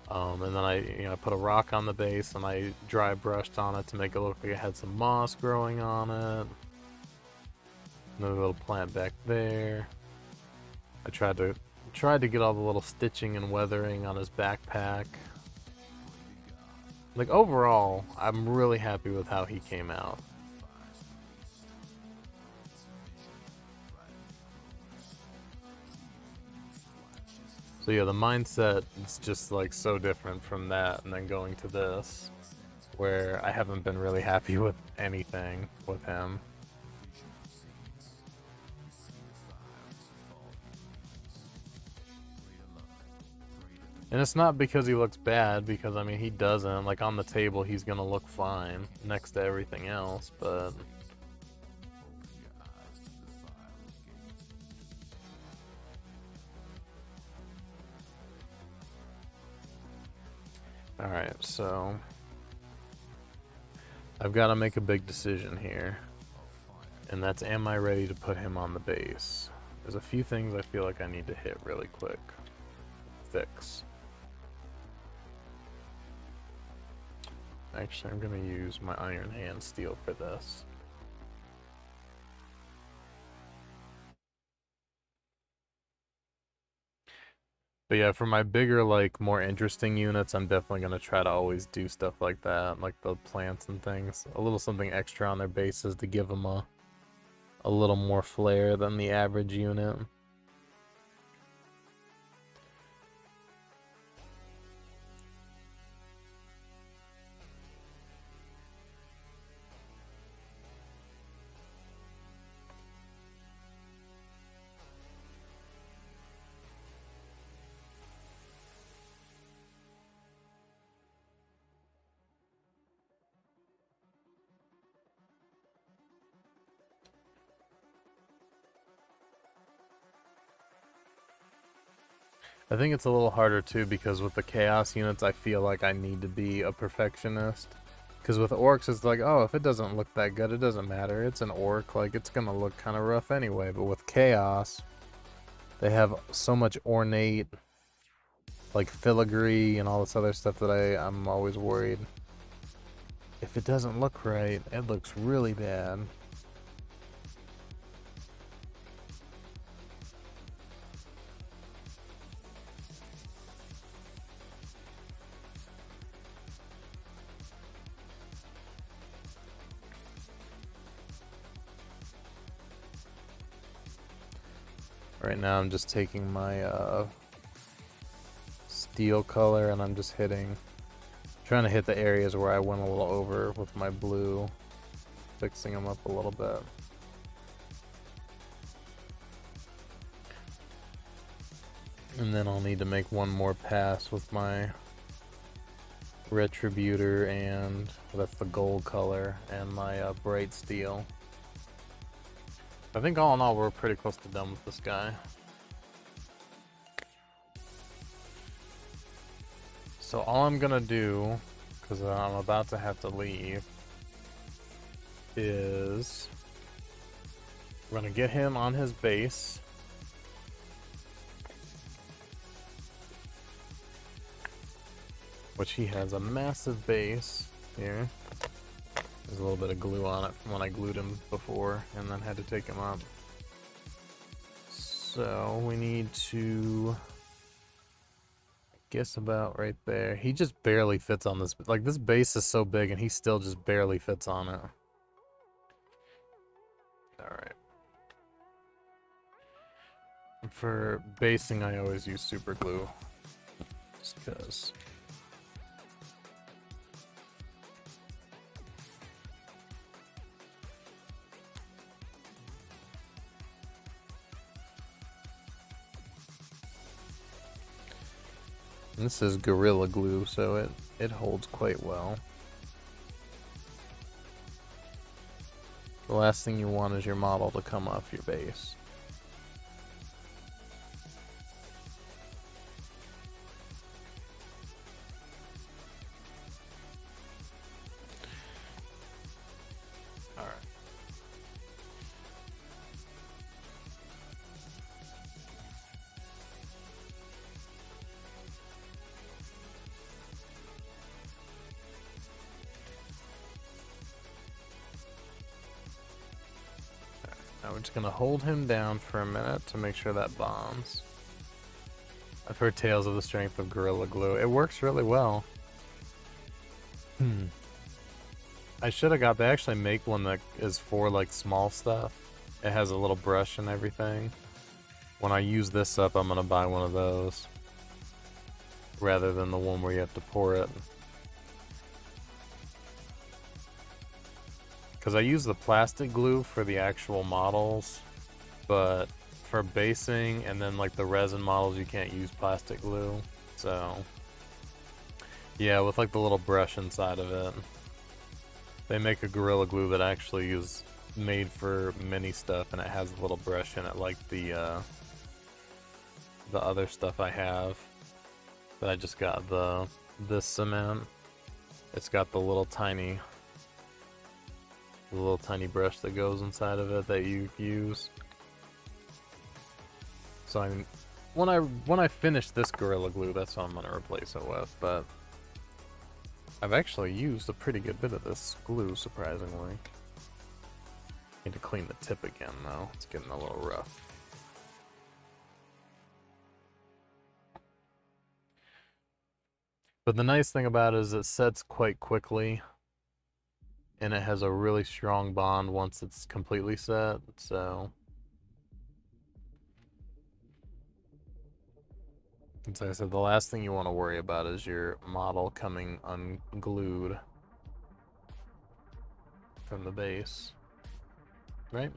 And then I put a rock on the base and I dry brushed on it to make it look like it had some moss growing on it. Another little plant back there. I tried to get all the little stitching and weathering on his backpack. Like overall, I'm really happy with how he came out. So yeah, the mindset is just like so different from that and then going to this, where I haven't been really happy with anything with him. And it's not because he looks bad, because I mean he doesn't. Like on the table he's gonna look fine next to everything else, but... Alright, so I've got to make a big decision here. And that's, am I ready to put him on the base? There's a few things I feel like I need to hit really quick. Fix. Actually, I'm going to use my Iron Hand Steel for this. But yeah, for my bigger, like, more interesting units, I'm definitely going to try to always do stuff like that, like the plants and things. A little something extra on their bases to give them a little more flair than the average unit. I think it's a little harder too because with the Chaos units I feel like I need to be a perfectionist. Because with Orcs it's like, oh, if it doesn't look that good, it doesn't matter. It's an Orc, like it's gonna look kind of rough anyway. But with Chaos, they have so much ornate, like filigree and all this other stuff that I'm always worried. If it doesn't look right, it looks really bad. Right now I'm just taking my steel color and I'm just trying to hit the areas where I went a little over with my blue, fixing them up a little bit. And then I'll need to make one more pass with my Retributor, and that's the gold color, and my bright steel. I think all in all we're pretty close to done with this guy. So all I'm gonna do, because I'm about to have to leave, is we're gonna get him on his base. Which he has a massive base here. There's a little bit of glue on it from when I glued him before and then had to take him up. So we need to, I guess about right there. He just barely fits on this. Like this base is so big and he still just barely fits on it. Alright. For basing I always use super glue. Just because. This is Gorilla Glue, so it holds quite well. The last thing you want is your model to come off your base. Alright. Now we're just gonna hold him down for a minute to make sure that bombs. I've heard tales of the strength of Gorilla Glue. It works really well. I should have they actually make one that is for like small stuff. It has a little brush and everything. When I use this up, I'm gonna buy one of those. Rather than the one where you have to pour it. Because I use the plastic glue for the actual models, but for basing and then like the resin models you can't use plastic glue. So yeah, with like the little brush inside of it. They make a Gorilla Glue that actually is made for mini stuff and it has a little brush in it like the other stuff I have. That I just got the this cement, it's got the little tiny brush that goes inside of it that you use. So I'm when I finish this Gorilla Glue, that's what I'm gonna replace it with. But I've actually used a pretty good bit of this glue, surprisingly. Need to clean the tip again though. It's getting a little rough. But the nice thing about it is it sets quite quickly, and it has a really strong bond once it's completely set, so... As I said, the last thing you want to worry about is your model coming unglued from the base. Right?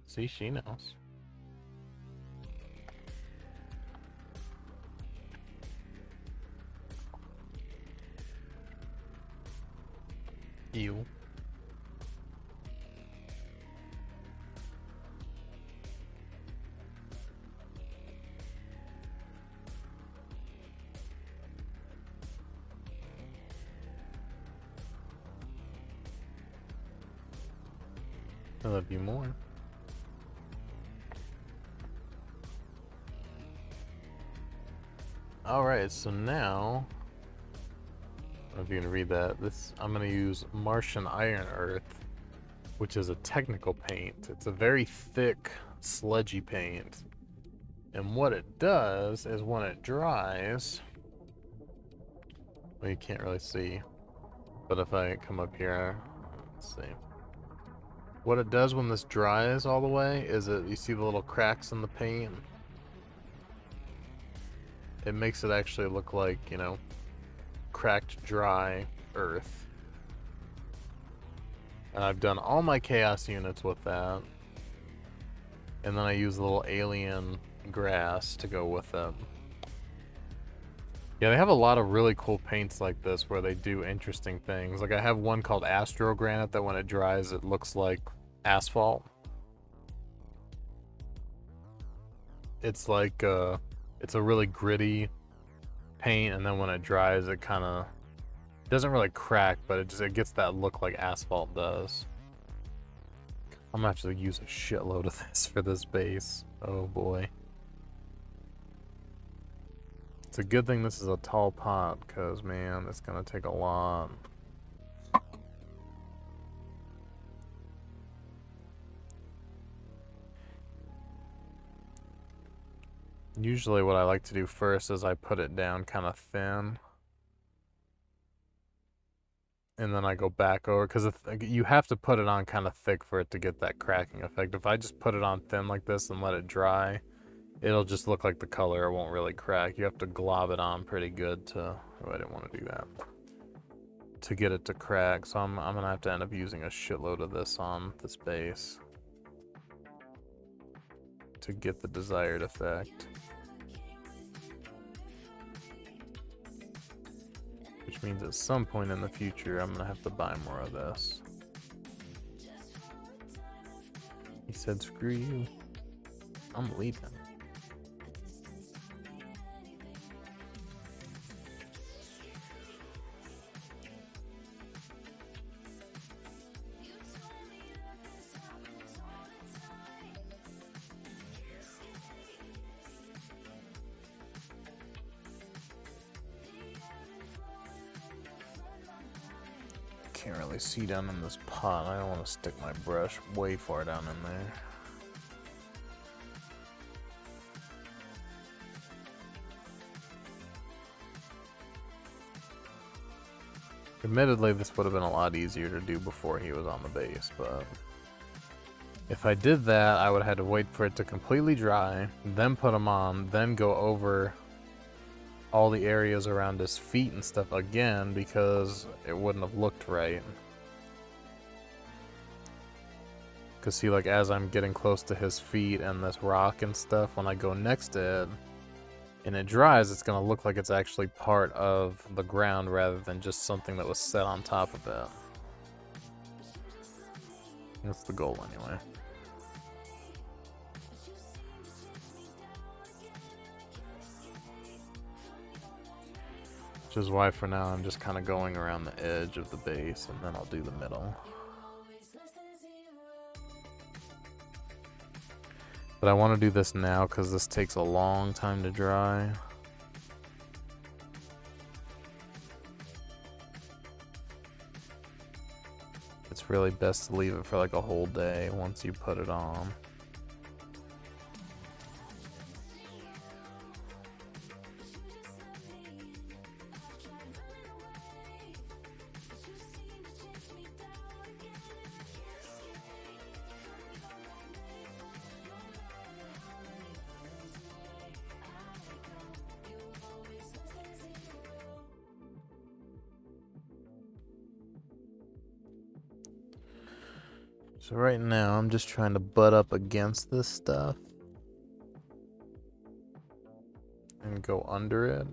See, she knows. You. I love you more. Alright, so now, I don't know if you can read that. I'm going to use Martian Iron Earth, which is a technical paint. It's a very thick, sludgy paint. And what it does is when it dries, well, you can't really see, but if I come up here, let's see. What it does when this dries all the way is you see the little cracks in the paint? It makes it actually look like, you know, cracked, dry earth. And I've done all my chaos units with that. And then I use a little alien grass to go with it. Yeah, they have a lot of really cool paints like this where they do interesting things. Like I have one called Astro Granite that when it dries it looks like asphalt. It's like it's a really gritty paint, and then when it dries it kind of doesn't really crack, but it gets that look like asphalt does. I'm gonna actually use a shitload of this for this base. Oh boy. It's a good thing this is a tall pot, because man, it's gonna take a lot. Usually what I like to do first is I put it down kind of thin. And then I go back over, because you have to put it on kind of thick for it to get that cracking effect. If I just put it on thin like this and let it dry, it'll just look like the color. It won't really crack. You have to glob it on pretty good to... Oh, I didn't want to do that. To get it to crack. So I'm going to have to end up using a shitload of this on this base to get the desired effect. Which means at some point in the future, I'm gonna have to buy more of this. He said, screw you. I'm leaving. Can't really see down in this pot. I don't want to stick my brush way far down in there. Admittedly, this would have been a lot easier to do before he was on the base, but if I did that, I would have had to wait for it to completely dry, then put him on, then go over all the areas around his feet and stuff again, because it wouldn't have looked right. Because see, like as I'm getting close to his feet and this rock and stuff, when I go next to it and it dries, it's going to look like it's actually part of the ground rather than just something that was set on top of it. That's the goal anyway. Which is why for now I'm just kind of going around the edge of the base and then I'll do the middle. But I want to do this now because this takes a long time to dry. It's really best to leave it for like a whole day once you put it on. So right now I'm just trying to butt up against this stuff and go under it.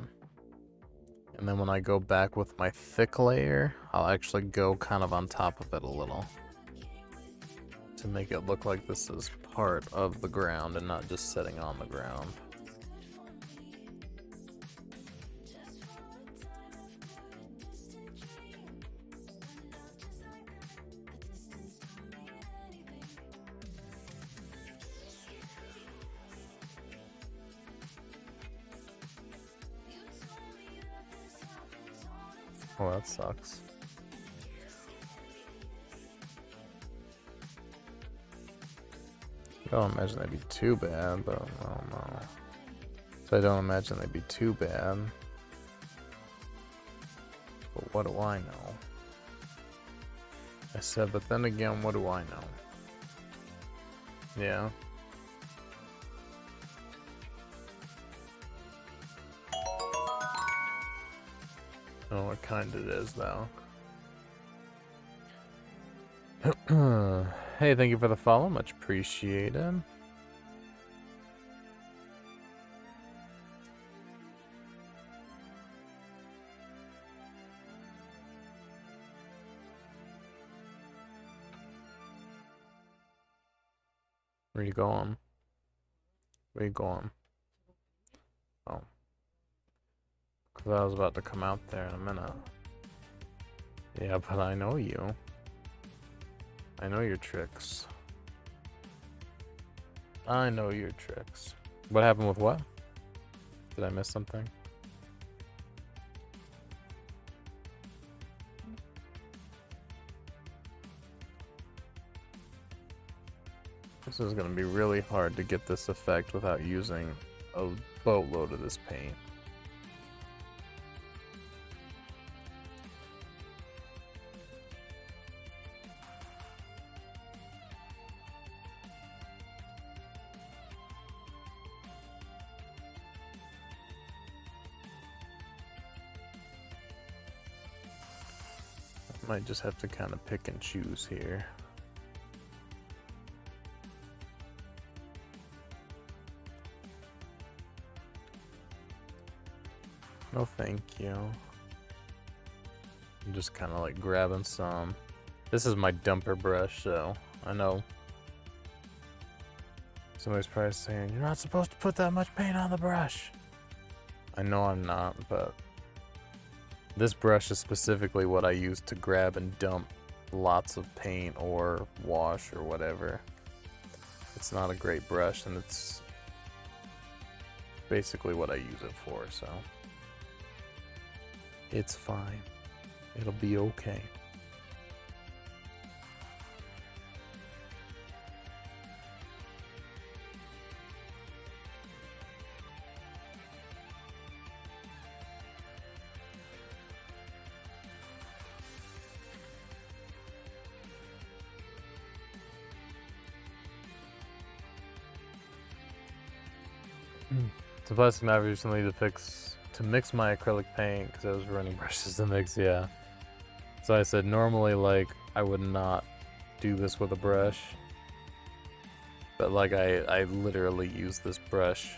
And then when I go back with my thick layer, I'll actually go kind of on top of it a little to make it look like this is part of the ground and not just sitting on the ground. Oh, that sucks. I don't imagine they'd be too bad, but I don't know. So I don't imagine they'd be too bad. But what do I know? I said, but then again, what do I know? Yeah. Oh, what kind it is, though. Hey, thank you for the follow. Much appreciated. Where you going? Where you going? Oh. Because I was about to come out there in a minute. Yeah, but I know you. I know your tricks. I know your tricks. What happened with what? Did I miss something? This is going to be really hard to get this effect without using a boatload of this paint. Might just have to kind of pick and choose here. No, thank you. I'm just kind of like grabbing some. This is my dumper brush, so I know somebody's probably saying, you're not supposed to put that much paint on the brush. I know I'm not, but this brush is specifically what I use to grab and dump lots of paint or wash or whatever. It's not a great brush, and it's basically what I use it for, so it's fine. It'll be okay. So Plastic Mav recently to mix my acrylic paint because I was running brushes to mix, yeah. So I said normally like I would not do this with a brush, but like I literally use this brush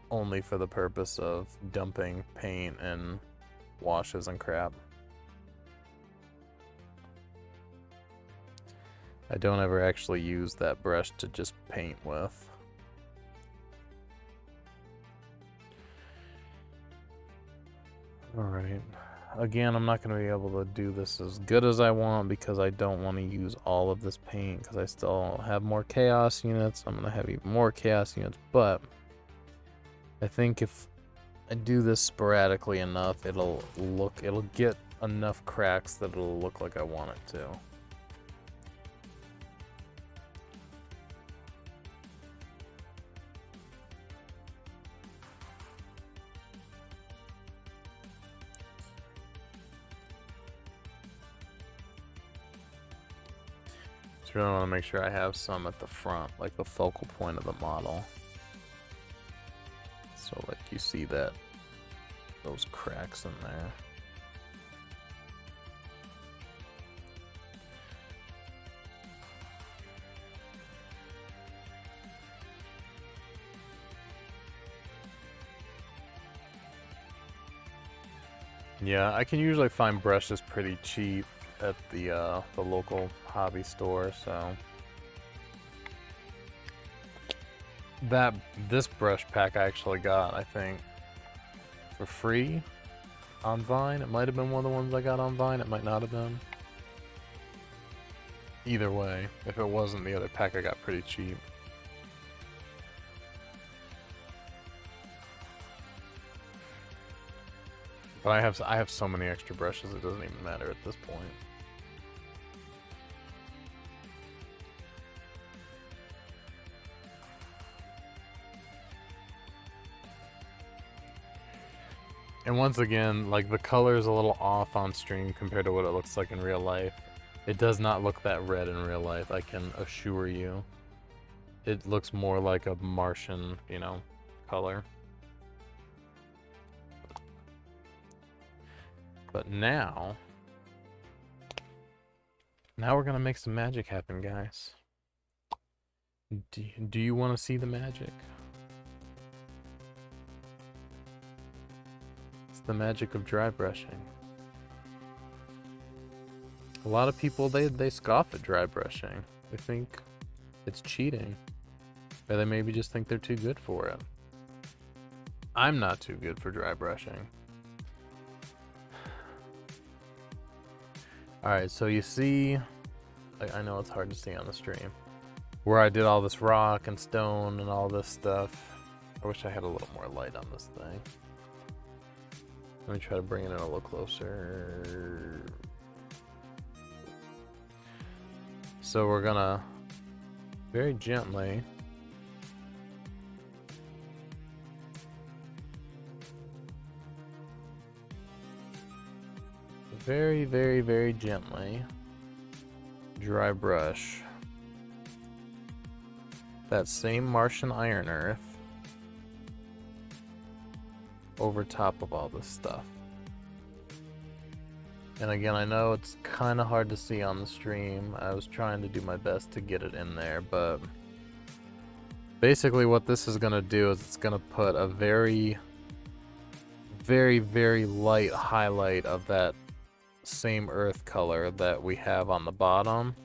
only for the purpose of dumping paint and washes and crap. I don't ever actually use that brush to just paint with. Alright. Again, I'm not going to be able to do this as good as I want because I don't want to use all of this paint because I still have more chaos units. I'm going to have even more chaos units, but I think if I do this sporadically enough, it'll get enough cracks that it'll look like I want it to. Just really want to make sure I have some at the front, like the focal point of the model. So like you see that, those cracks in there. Yeah, I can usually find brushes pretty cheap at the local hobby store, so this brush pack I actually got, I think, for free on Vine. It might have been one of the ones I got on Vine. It might not have been. Either way, if it wasn't, the other pack I got pretty cheap. But I have so many extra brushes it doesn't even matter at this point. And once again, like the color is a little off on stream compared to what it looks like in real life. It does not look that red in real life, I can assure you. It looks more like a Martian, you know, color. But now we're gonna make some magic happen, guys. Do you want to see the magic? It's the magic of dry brushing. A lot of people, they scoff at dry brushing. They think it's cheating. Or they maybe just think they're too good for it. I'm not too good for dry brushing. Alright, so you see, I know it's hard to see on the stream, where I did all this rock and stone and all this stuff. I wish I had a little more light on this thing. Let me try to bring it in a little closer. So we're gonna very gently very, very, very gently dry brush that same Martian iron earth over top of all this stuff. And again, I know it's kind of hard to see on the stream. I was trying to do my best to get it in there, but basically what this is going to do is it's going to put a very, very, very light highlight of that same earth color that we have on the bottom.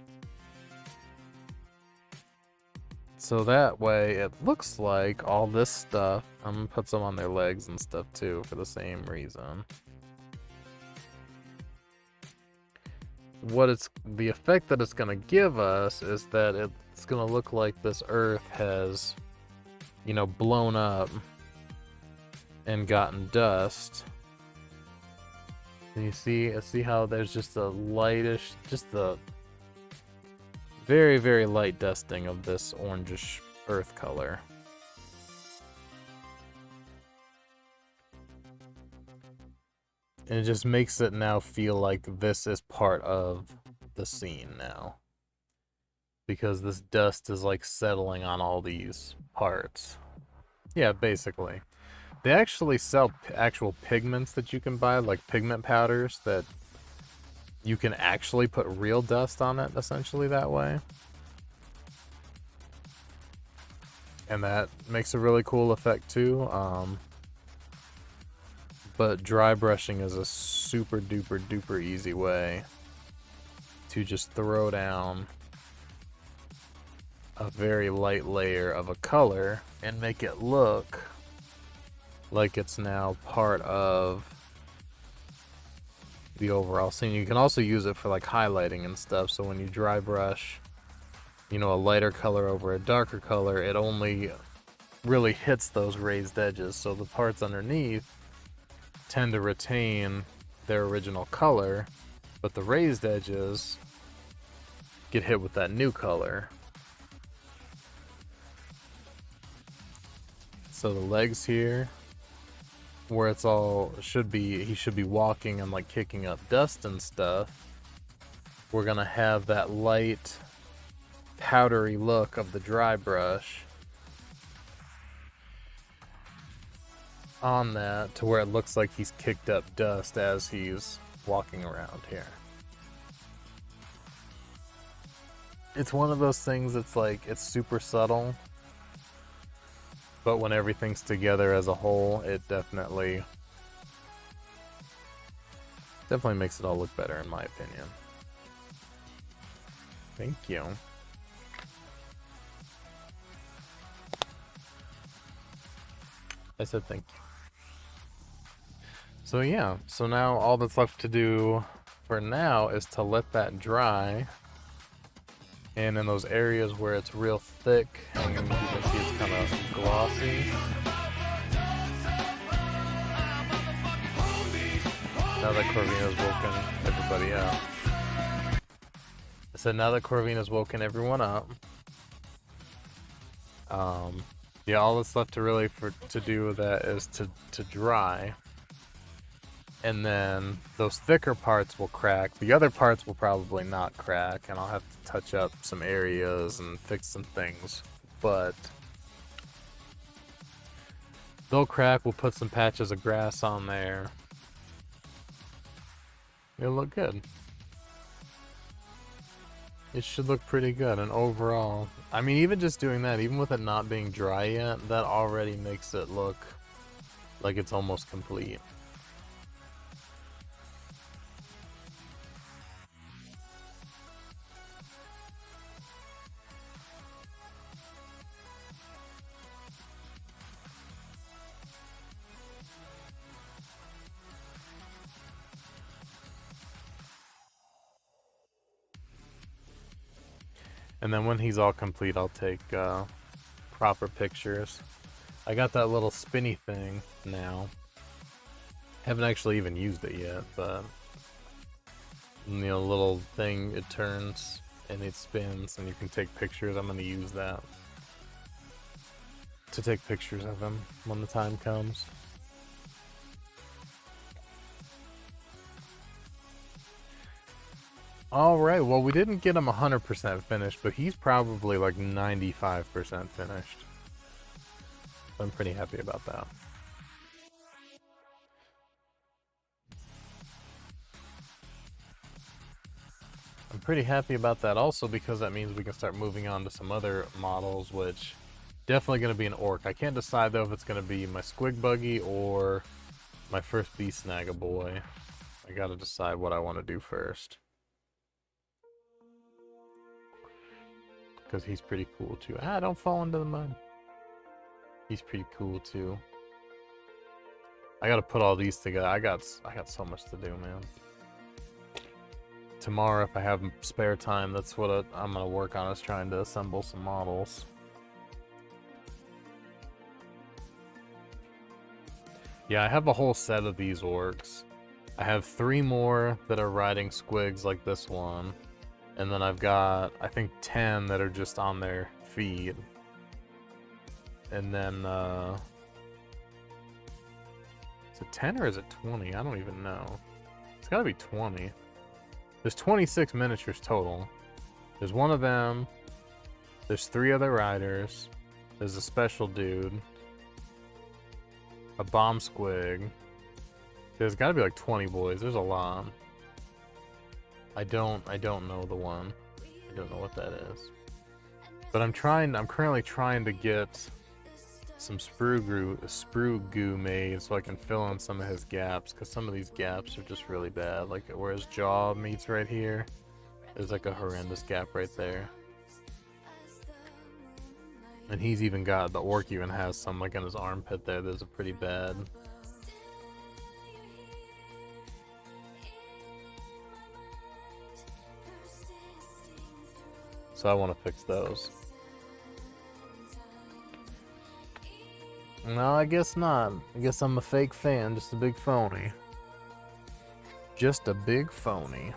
So that way it looks like all this stuff, I'm gonna put some on their legs and stuff too for the same reason. The effect that it's gonna give us is that it's gonna look like this earth has, you know, blown up and gotten dust. And you see how there's just a lightish, just a very, very light dusting of this orangish earth color. And it just makes it now feel like this is part of the scene now. Because this dust is like settling on all these parts. Yeah, basically. They actually sell actual pigments that you can buy, like pigment powders that you can actually put real dust on it, essentially that way. And that makes a really cool effect too. But dry brushing is a super duper duper easy way to just throw down a very light layer of a color and make it look like it's now part of the overall scene. You can also use it for like highlighting and stuff. So when you dry brush, you know, a lighter color over a darker color, it only really hits those raised edges. So the parts underneath tend to retain their original color, but the raised edges get hit with that new color. So the legs here, where it's all he should be walking and like kicking up dust and stuff, we're gonna have that light powdery look of the dry brush on that to where it looks like he's kicked up dust as he's walking around here. It's one of those things that's like, it's super subtle, but when everything's together as a whole, it definitely makes it all look better, in my opinion. Thank you. I said thank you. So yeah, so now all that's left to do for now is to let that dry. And in those areas where it's real thick and you can see it's kind of glossy, now that Corvina's woken everybody up. I said now that Corvina's woken everyone up, yeah, all that's left to really to do with that is to dry. And then those thicker parts will crack. The other parts will probably not crack, and I'll have to touch up some areas and fix some things. But they'll crack. We'll put some patches of grass on there. It'll look good. It should look pretty good. And overall, I mean, even just doing that, even with it not being dry yet, that already makes it look like it's almost complete. And then when he's all complete, I'll take proper pictures. I got that little spinny thing now. Haven't actually even used it yet, but you know, little thing, it turns and it spins and you can take pictures. I'm going to use that to take pictures of him when the time comes. Alright, well, we didn't get him 100% finished, but he's probably like 95% finished. I'm pretty happy about that. I'm pretty happy about that also because that means we can start moving on to some other models, which definitely going to be an orc. I can't decide though if it's going to be my Squig Buggy or my first Beast Snagaboy. I got to decide what I want to do first. Because he's pretty cool too. Ah, don't fall into the mud. He's pretty cool too. I gotta put all these together. I got so much to do, man. Tomorrow, if I have spare time, that's what I'm gonna work on, is trying to assemble some models. Yeah, I have a whole set of these orcs. I have 3 more that are riding squigs like this one. And then I've got, I think, 10 that are just on their feet. And then, is it 10 or is it 20? I don't even know. It's gotta be 20. There's 26 miniatures total. There's one of them. There's 3 other riders. There's a special dude. A bomb squig. There's gotta be like 20 boys. There's a lot. I don't know the one. I don't know what that is. But I'm currently trying to get some sprue goo made so I can fill in some of his gaps, because some of these gaps are just really bad. Like where his jaw meets right here, there's like a horrendous gap right there. And he's even got, the orc even has some like in his armpit there. There's a pretty bad. So I want to fix those. No, I guess not. I guess I'm a fake fan, just a big phony. Just a big phony.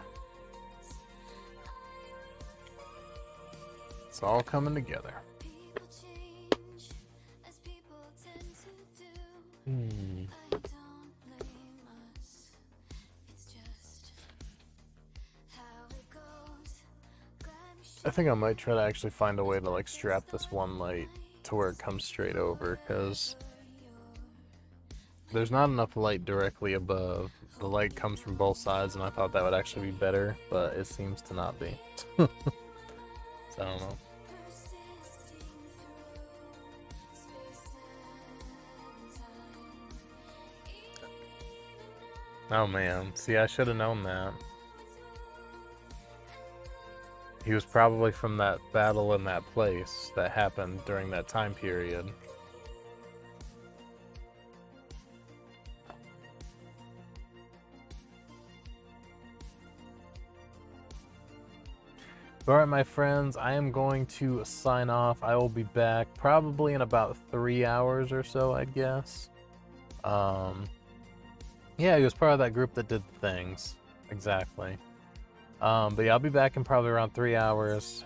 It's all coming together. I think I might try to actually find a way to like strap this one light to where it comes straight over, because there's not enough light directly above. The light comes from both sides, and I thought that would actually be better, but it seems to not be. So I don't know. Oh man, see, I should have known that. He was probably from that battle in that place that happened during that time period. Alright, my friends, I am going to sign off. I will be back probably in about 3 hours or so, I'd guess. Yeah, he was part of that group that did the things. Exactly. But yeah, I'll be back in probably around 3 hours.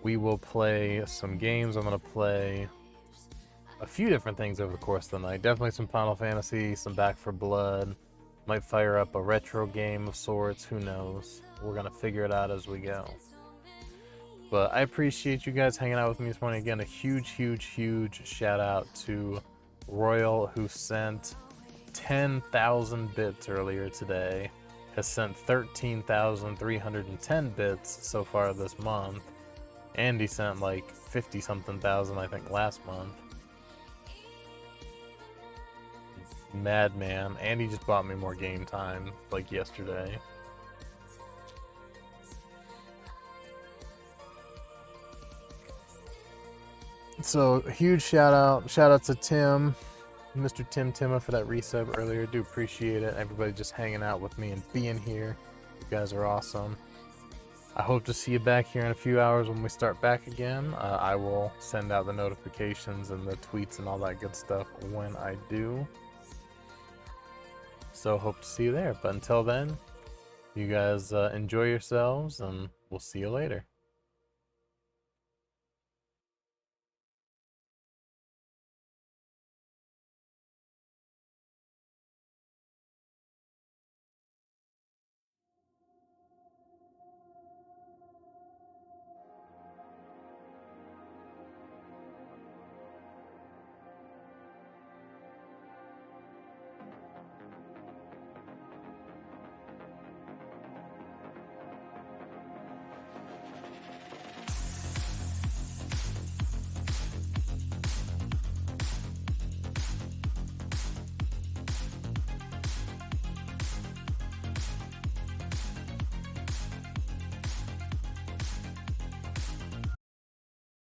We will play some games. I'm going to play a few different things over the course of the night. Definitely some Final Fantasy, some Back 4 Blood. Might fire up a retro game of sorts. Who knows? We're going to figure it out as we go. But I appreciate you guys hanging out with me this morning. Again, a huge, huge, huge shout out to Royal, who sent 10,000 bits earlier today. Has sent 13,310 bits so far this month. And he sent like 50-something thousand, I think, last month. Madman. And he just bought me more game time, like yesterday. So, huge shout out to Tim, Mr. Tim Timma, for that resub earlier. Do appreciate it. Everybody just hanging out with me and being here. You guys are awesome. I hope to see you back here in a few hours when we start back again. I will send out the notifications and the tweets and all that good stuff when I do. So, hope to see you there. But until then, you guys enjoy yourselves, and we'll see you later.